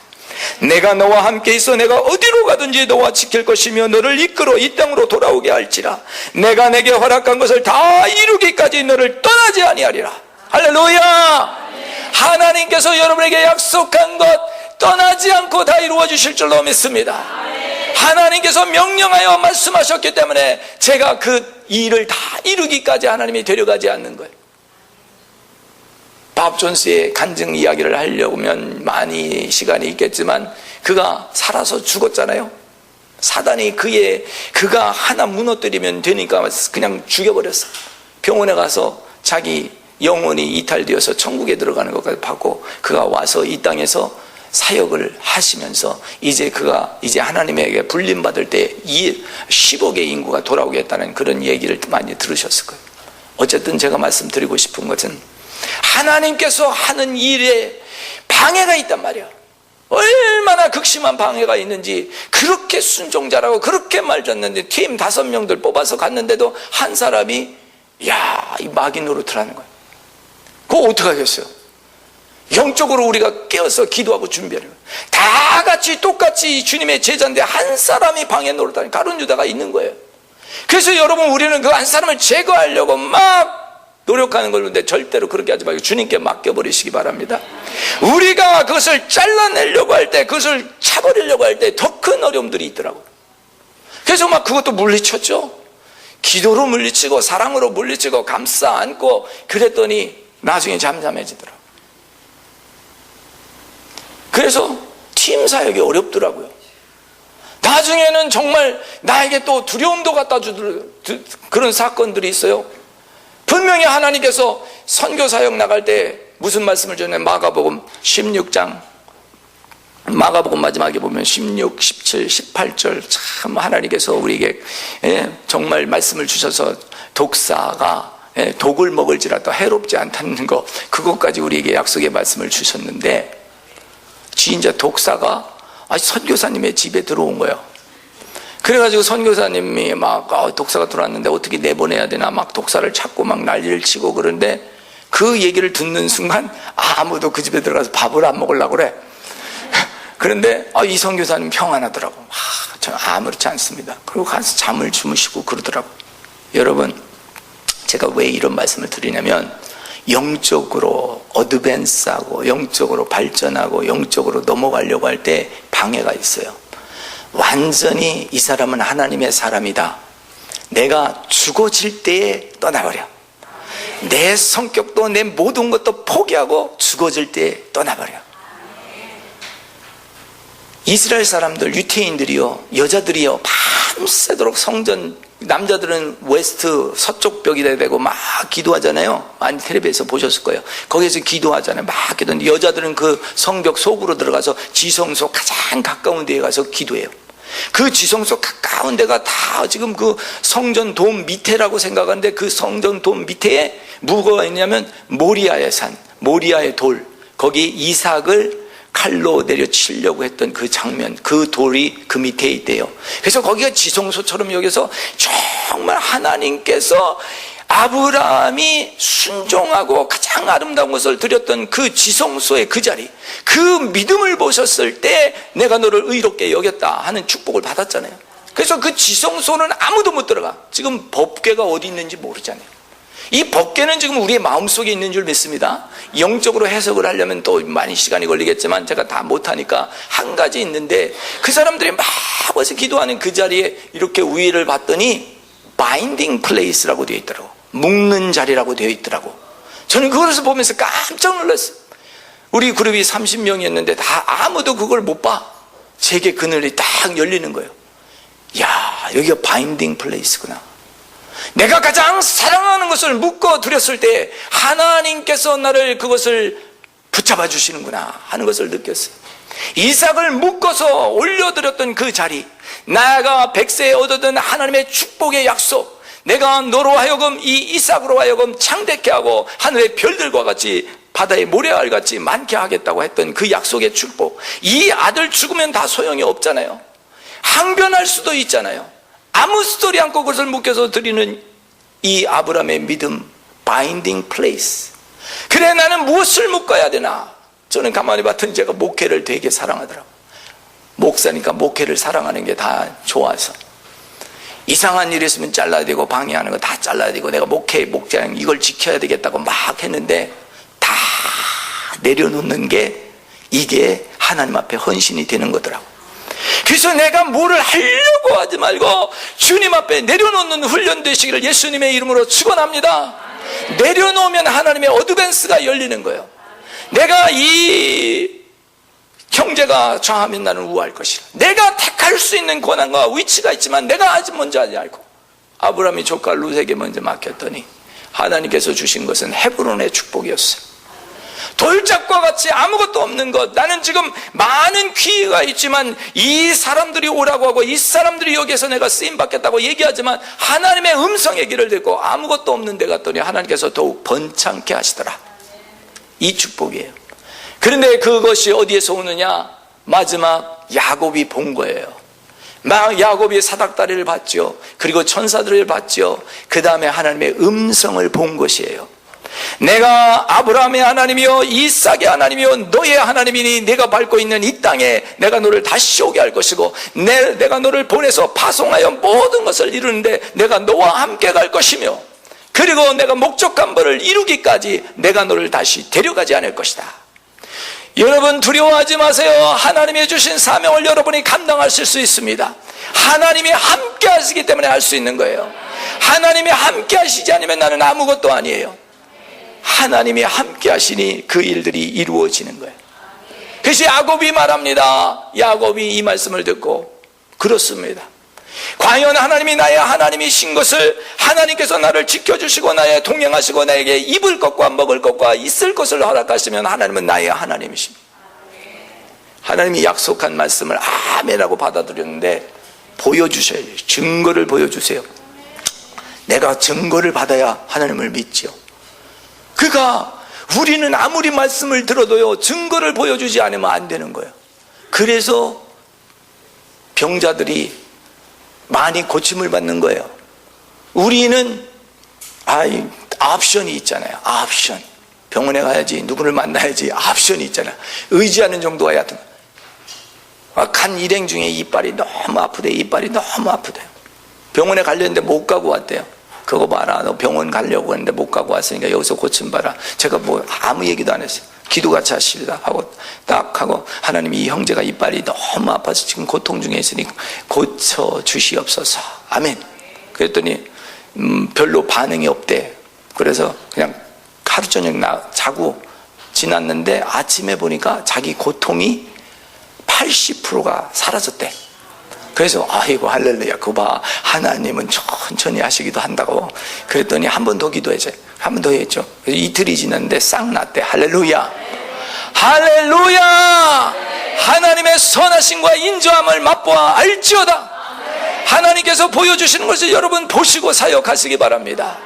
내가 너와 함께 있어 내가 어디로 가든지 너와 지킬 것이며 너를 이끌어 이 땅으로 돌아오게 할지라. 내가 내게 허락한 것을 다 이루기까지 너를 떠나지 아니하리라. 할렐루야. 하나님께서 여러분에게 약속한 것 떠나지 않고 다 이루어 주실 줄로 믿습니다. 하나님께서 명령하여 말씀하셨기 때문에 제가 그 일을 다 이루기까지 하나님이 데려가지 않는 거예요. 밥 존스의 간증 이야기를 하려면 많이 시간이 있겠지만 그가 살아서 죽었잖아요. 사단이 그가 하나 무너뜨리면 되니까 그냥 죽여버렸어. 병원에 가서 자기 영혼이 이탈되어서 천국에 들어가는 것까지 받고 그가 와서 이 땅에서 사역을 하시면서 이제 그가 이제 하나님에게 불림받을 때 이 10억의 인구가 돌아오겠다는 그런 얘기를 많이 들으셨을 거예요. 어쨌든 제가 말씀드리고 싶은 것은 하나님께서 하는 일에 방해가 있단 말이야. 얼마나 극심한 방해가 있는지. 그렇게 순종자라고 그렇게 말 졌는데 팀 5명들 뽑아서 갔는데도 한 사람이 이 마귀 노릇을 하는 거야. 그거 어떡하겠어요? 영적으로 우리가 깨어서 기도하고 준비하는 거예요. 다 같이 똑같이 주님의 제자인데 한 사람이 방해 노릇하는 가룟 유다가 있는 거예요. 그래서 여러분, 우리는 그 한 사람을 제거하려고 막 노력하는 건데 절대로 그렇게 하지 말고 주님께 맡겨버리시기 바랍니다. 우리가 그것을 잘라내려고 할 때, 그것을 차버리려고 할 때 더 큰 어려움들이 있더라고. 그래서 막 그것도 물리쳤죠. 기도로 물리치고 사랑으로 물리치고 감싸 안고 그랬더니 나중에 잠잠해지더라고. 그래서 팀 사역이 어렵더라고요. 나중에는 정말 나에게 또 두려움도 갖다 주는 그런 사건들이 있어요. 분명히 하나님께서 선교 사역 나갈 때 무슨 말씀을 주냐면 마가복음 16장, 마가복음 마지막에 보면 16, 17, 18절 참 하나님께서 우리에게 정말 말씀을 주셔서 독사가 독을 먹을지라도 해롭지 않다는 거, 그것까지 우리에게 약속의 말씀을 주셨는데, 진짜 독사가 선교사님의 집에 들어온 거예요. 그래가지고 선교사님이 막 독사가 들어왔는데 어떻게 내보내야 되나 막 독사를 찾고 막 난리를 치고 그러는데, 그 얘기를 듣는 순간 아무도 그 집에 들어가서 밥을 안 먹으려고 그래. 그런데 이 선교사님 평안하더라고. 저는 아무렇지 않습니다. 그리고 가서 잠을 주무시고 그러더라고. 여러분, 제가 왜 이런 말씀을 드리냐면, 영적으로 어드밴스하고 영적으로 발전하고 영적으로 넘어가려고 할 때 방해가 있어요. 완전히 이 사람은 하나님의 사람이다. 내가 죽어질 때에 떠나버려. 내 성격도 내 모든 것도 포기하고 죽어질 때에 떠나버려. 이스라엘 사람들, 유태인들이요, 여자들이요, 밤새도록 성전, 남자들은 웨스트 서쪽 벽에다 대고 막 기도하잖아요. 많이 텔레비에서 보셨을 거예요. 거기에서 기도하잖아요. 막 기도하는데 여자들은 그 성벽 속으로 들어가서 지성소 가장 가까운 데에 가서 기도해요. 그 지성소 가까운 데가 다 지금 그 성전 돔 밑에라고 생각하는데, 그 성전 돔 밑에 뭐가 있냐면 모리아의 산, 모리아의 돌, 거기 이삭을 칼로 내려치려고 했던 그 장면, 그 돌이 그 밑에 있대요. 그래서 거기가 지성소처럼 여기서 정말 하나님께서 아브라함이 순종하고 가장 아름다운 것을 드렸던 그 지성소의 그 자리, 그 믿음을 보셨을 때 내가 너를 의롭게 여겼다 하는 축복을 받았잖아요. 그래서 그 지성소는 아무도 못 들어가. 지금 법궤가 어디 있는지 모르잖아요. 이 법궤는 지금 우리의 마음속에 있는 줄 믿습니다. 영적으로 해석을 하려면 또 많이 시간이 걸리겠지만 제가 다 못하니까 한 가지 있는데, 그 사람들이 막 와서 기도하는 그 자리에 이렇게 위를 봤더니 바인딩 플레이스라고 되어 있더라고. 묶는 자리라고 되어 있더라고. 저는 그것을 보면서 깜짝 놀랐어요. 우리 그룹이 30명이었는데 다 아무도 그걸 못 봐. 제게 그늘이 딱 열리는 거예요. 야, 여기가 바인딩 플레이스구나. 내가 가장 사랑하는 것을 묶어 드렸을 때 하나님께서 나를 그것을 붙잡아 주시는구나 하는 것을 느꼈어요. 이삭을 묶어서 올려드렸던 그 자리, 나가 100세에 얻었던 하나님의 축복의 약속, 내가 너로 하여금 이 이삭으로 하여금 창대케 하고 하늘의 별들과 같이 바다의 모래알 같이 많게 하겠다고 했던 그 약속의 축복, 이 아들 죽으면 다 소용이 없잖아요. 항변할 수도 있잖아요. 아무 스토리 않고 그것을 묶여서 드리는 이 아브라함의 믿음, 바인딩 플레이스. 그래, 나는 무엇을 묶어야 되나? 저는 가만히 봤더니 제가 목회를 되게 사랑하더라고요. 목사니까 목회를 사랑하는 게 다 좋아서, 이상한 일 있으면 잘라야 되고 방해하는 거 다 잘라야 되고, 내가 목장 이걸 지켜야 되겠다고 막 했는데 다 내려놓는 게 이게 하나님 앞에 헌신이 되는 거더라고. 그래서 내가 뭐를 하려고 하지 말고 주님 앞에 내려놓는 훈련 되시기를 예수님의 이름으로 축원합니다. 내려놓으면 하나님의 어드밴스가 열리는 거예요. 내가 이 형제가 좌하면 나는 우할 것이라. 내가 택할 수 있는 권한과 위치가 있지만 내가 아직 먼저 하지 않고, 아브라함이 조카 룻에게 먼저 맡겼더니 하나님께서 주신 것은 헤브론의 축복이었어요. 돌짝과 같이 아무것도 없는 것, 나는 지금 많은 기회가 있지만 이 사람들이 오라고 하고 이 사람들이 여기에서 내가 쓰임받겠다고 얘기하지만 하나님의 음성의 길을 듣고 아무것도 없는 데 갔더니 하나님께서 더욱 번창케 하시더라. 이 축복이에요. 그런데 그것이 어디에서 오느냐? 마지막 야곱이 본 거예요. 야곱이 사닥다리를 봤죠. 그리고 천사들을 봤죠. 그 다음에 하나님의 음성을 본 것이에요. 내가 아브라함의 하나님이요 이삭의 하나님이요 너의 하나님이니 내가 밟고 있는 이 땅에 내가 너를 다시 오게 할 것이고 내가 너를 보내서 파송하여 모든 것을 이루는데 내가 너와 함께 갈 것이며 그리고 내가 목적한 바를 이루기까지 내가 너를 다시 데려가지 않을 것이다. 여러분 두려워하지 마세요. 하나님이 주신 사명을 여러분이 감당하실 수 있습니다. 하나님이 함께 하시기 때문에 할 수 있는 거예요. 하나님이 함께 하시지 않으면 나는 아무것도 아니에요. 하나님이 함께 하시니 그 일들이 이루어지는 거예요. 그래서 야곱이 말합니다. 야곱이 이 말씀을 듣고 그렇습니다. 과연 하나님이 나의 하나님이신 것을 하나님께서 나를 지켜주시고 나의 동행하시고 나에게 입을 것과 먹을 것과 있을 것을 허락하시면 하나님은 나의 하나님이십니다. 하나님이 약속한 말씀을 아멘하고 받아들였는데 보여주셔야죠. 증거를 보여주세요. 내가 증거를 받아야 하나님을 믿죠. 그가 우리는 아무리 말씀을 들어도요 증거를 보여주지 않으면 안 되는 거예요. 그래서 병자들이 많이 고침을 받는 거예요. 우리는 옵션이 있잖아요. 옵션. 병원에 가야지, 누구를 만나야지, 옵션이 있잖아요. 의지하는 정도가 얕은. 간 일행 중에 이빨이 너무 아프대. 이빨이 너무 아프대요. 병원에 가려는데 못 가고 왔대요. 그거 봐라, 너 병원 가려고 했는데 못 가고 왔으니까 여기서 고침 봐라. 제가 뭐 아무 얘기도 안 했어요. 기도 같이 하시다 하고 딱 하고 하나님이 이 형제가 이빨이 너무 아파서 지금 고통 중에 있으니 고쳐 주시옵소서. 아멘. 그랬더니 별로 반응이 없대. 그래서 그냥 하루 저녁 자고 지났는데 아침에 보니까 자기 고통이 80%가 사라졌대. 그래서 아이고 할렐루야, 그거 봐, 하나님은 천천히 하시기도 한다고. 그랬더니 한 번 더 기도해줘. 한 번 더 했죠. 그래서 이틀이 지났는데 싹 났대. 할렐루야, 할렐루야. 하나님의 선하심과 인자함을 맛보아 알지어다. 하나님께서 보여주시는 것을 여러분 보시고 사역하시기 바랍니다.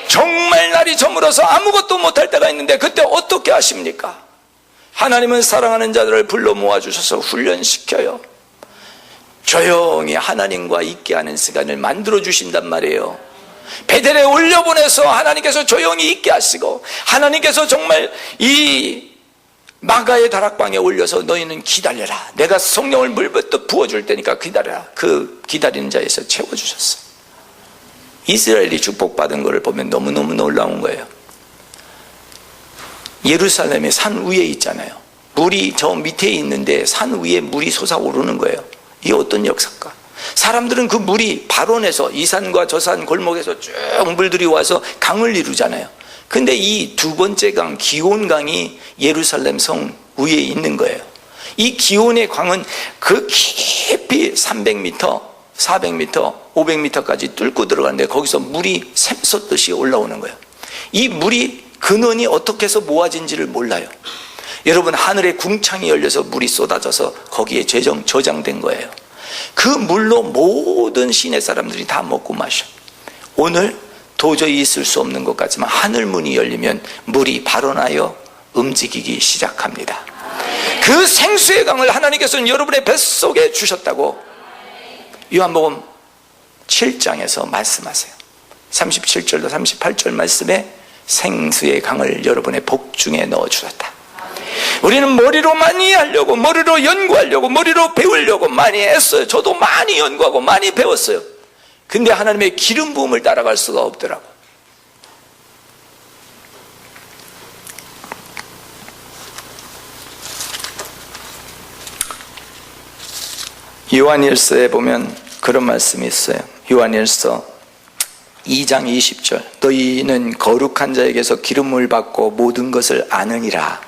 정말 날이 저물어서 아무것도 못할 때가 있는데 그때 어떻게 하십니까? 하나님은 사랑하는 자들을 불러 모아주셔서 훈련시켜요. 조용히 하나님과 있게 하는 시간을 만들어 주신단 말이에요. 베델에 올려보내서 하나님께서 조용히 있게 하시고 하나님께서 정말 이 마가의 다락방에 올려서 너희는 기다려라. 내가 성령을 물부터 부어줄 테니까 기다려라. 그 기다리는 자에서 채워주셨어요. 이스라엘이 축복받은 것을 보면 너무너무 놀라운 거예요. 예루살렘의 산 위에 있잖아요. 물이 저 밑에 있는데 산 위에 물이 솟아오르는 거예요. 이 어떤 역사일까? 사람들은 그 물이 발원해서 이 산과 저 산 골목에서 쭉 물들이 와서 강을 이루잖아요. 근데 이 두 번째 강, 기온강이 예루살렘 성 위에 있는 거예요. 이 기온의 강은 그 깊이 300m, 400m, 500m까지 뚫고 들어가는데 거기서 물이 샘솟듯이 올라오는 거예요. 이 물이 근원이 어떻게 해서 모아진지를 몰라요. 여러분, 하늘에 궁창이 열려서 물이 쏟아져서 거기에 저장된 거예요. 그 물로 모든 시내 사람들이 다 먹고 마셔. 오늘 도저히 있을 수 없는 것 같지만 하늘 문이 열리면 물이 발원하여 움직이기 시작합니다. 그 생수의 강을 하나님께서는 여러분의 뱃속에 주셨다고 요한복음 7장에서 말씀하세요. 37절로 38절 말씀에 생수의 강을 여러분의 복중에 넣어주셨다. 우리는 머리로 많이 하려고, 머리로 연구하려고, 머리로 배우려고 많이 했어요. 저도 많이 연구하고 많이 배웠어요. 근데 하나님의 기름 부음을 따라갈 수가 없더라고. 요한일서에 보면 그런 말씀이 있어요. 요한일서 2장 20절. 너희는 거룩한 자에게서 기름을 받고 모든 것을 아느니라.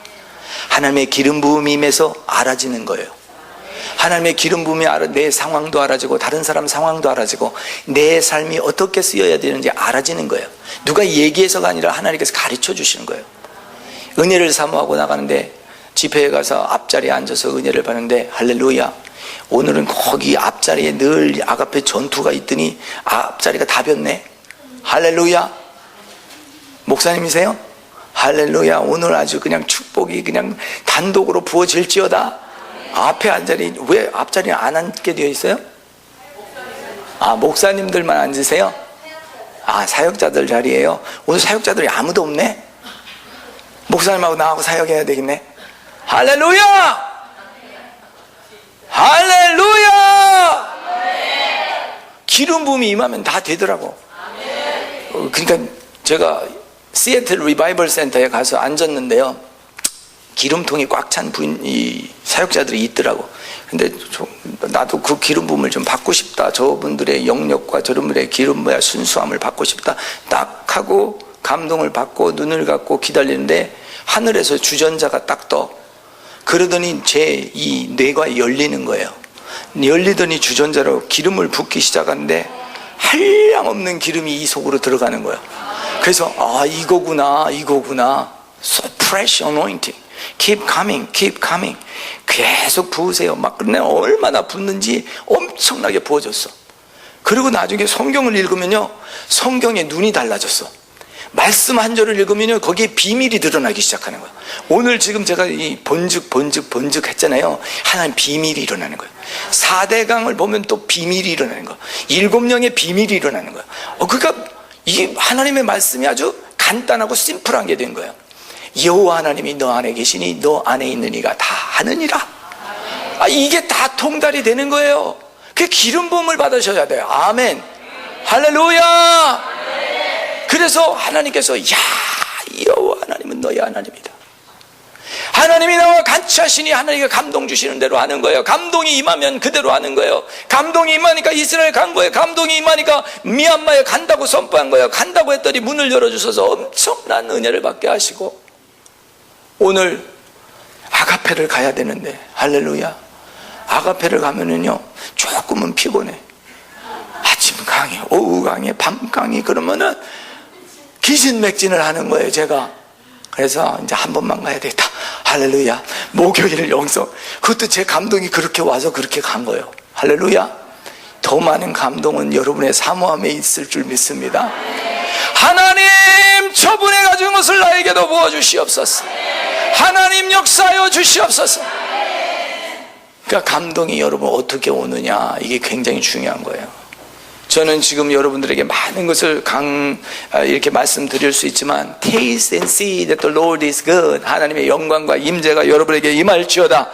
하나님의 기름 부음이 임해서 알아지는 거예요. 하나님의 기름 부음이 내 상황도 알아지고 다른 사람 상황도 알아지고 내 삶이 어떻게 쓰여야 되는지 알아지는 거예요. 누가 얘기해서가 아니라 하나님께서 가르쳐 주시는 거예요. 은혜를 사모하고 나가는데 집회에 가서 앞자리에 앉아서 은혜를 받는데 할렐루야, 오늘은 거기 앞자리에 늘 아가페 전투가 있더니 앞자리가 다 비었네. 할렐루야. 목사님이세요? 할렐루야. 오늘 아주 그냥 축복이 그냥 단독으로 부어질지어다. 앞에 앉자리, 왜 앞자리에 안 앉게 되어 있어요? 목사님들만 앉으세요? 사역자들 자리예요. 오늘 사역자들이 아무도 없네. 목사님하고 나하고 사역해야 되겠네. 할렐루야! 할렐루야! 기름 부음이 임하면 다 되더라고. 그러니까 제가 시애틀 리바이벌 센터에 가서 앉았는데요, 기름통이 꽉 찬 이 사역자들이 있더라고. 근데 나도 그 기름 부음을 좀 받고 싶다. 저분들의 영역과 저분들의 순수함을 받고 싶다. 딱 하고 감동을 받고 눈을 감고 기다리는데 하늘에서 주전자가 딱 떠. 그러더니 제 이 뇌가 열리는 거예요. 열리더니 주전자로 기름을 붓기 시작하는데 한량없는 기름이 이 속으로 들어가는 거예요. 그래서 이거구나. So fresh anointing. Keep coming, keep coming. 계속 부으세요. 막 근데 얼마나 붓는지 엄청나게 부어졌어. 그리고 나중에 성경을 읽으면요, 성경에 눈이 달라졌어. 말씀 한 절을 읽으면요, 거기에 비밀이 드러나기 시작하는 거예요. 오늘 지금 제가 이 번즉 했잖아요. 하나님 비밀이 일어나는 거예요. 4대강을 보면 또 비밀이 일어나는 거예요. 7명의 비밀이 일어나는 거예요. 그러니까 이 하나님의 말씀이 아주 간단하고 심플한 게 된 거예요. 여호와 하나님이 너 안에 계시니 너 안에 있는 이가 다 하느니라. 이게 다 통달이 되는 거예요. 그 기름 부음을 받으셔야 돼요. 아멘. 할렐루야. 그래서 하나님께서 여호와 하나님은 너희 하나님이다. 하나님이 나와 같이 하시니 하나님께 감동 주시는 대로 하는 거예요. 감동이 임하면 그대로 하는 거예요. 감동이 임하니까 이스라엘 간 거예요. 감동이 임하니까 미얀마에 간다고 선포한 거예요. 간다고 했더니 문을 열어주셔서 엄청난 은혜를 받게 하시고, 오늘 아가페를 가야 되는데, 할렐루야, 아가페를 가면은요 조금은 피곤해. 아침 강의, 오후 강의, 밤 강의 그러면은 기진맥진을 하는 거예요, 제가. 그래서 이제 한 번만 가야 되겠다. 할렐루야. 목요일 영성. 그것도 제 감동이 그렇게 와서 그렇게 간 거예요. 할렐루야. 더 많은 감동은 여러분의 사모함에 있을 줄 믿습니다. 하나님, 저분의 가진 것을 나에게도 부어주시옵소서. 하나님 역사하여 주시옵소서. 그러니까 감동이 여러분 어떻게 오느냐, 이게 굉장히 중요한 거예요. 저는 지금 여러분들에게 많은 것을 이렇게 말씀드릴 수 있지만, Taste and see that the Lord is good. 하나님의 영광과 임재가 여러분에게 임할지어다.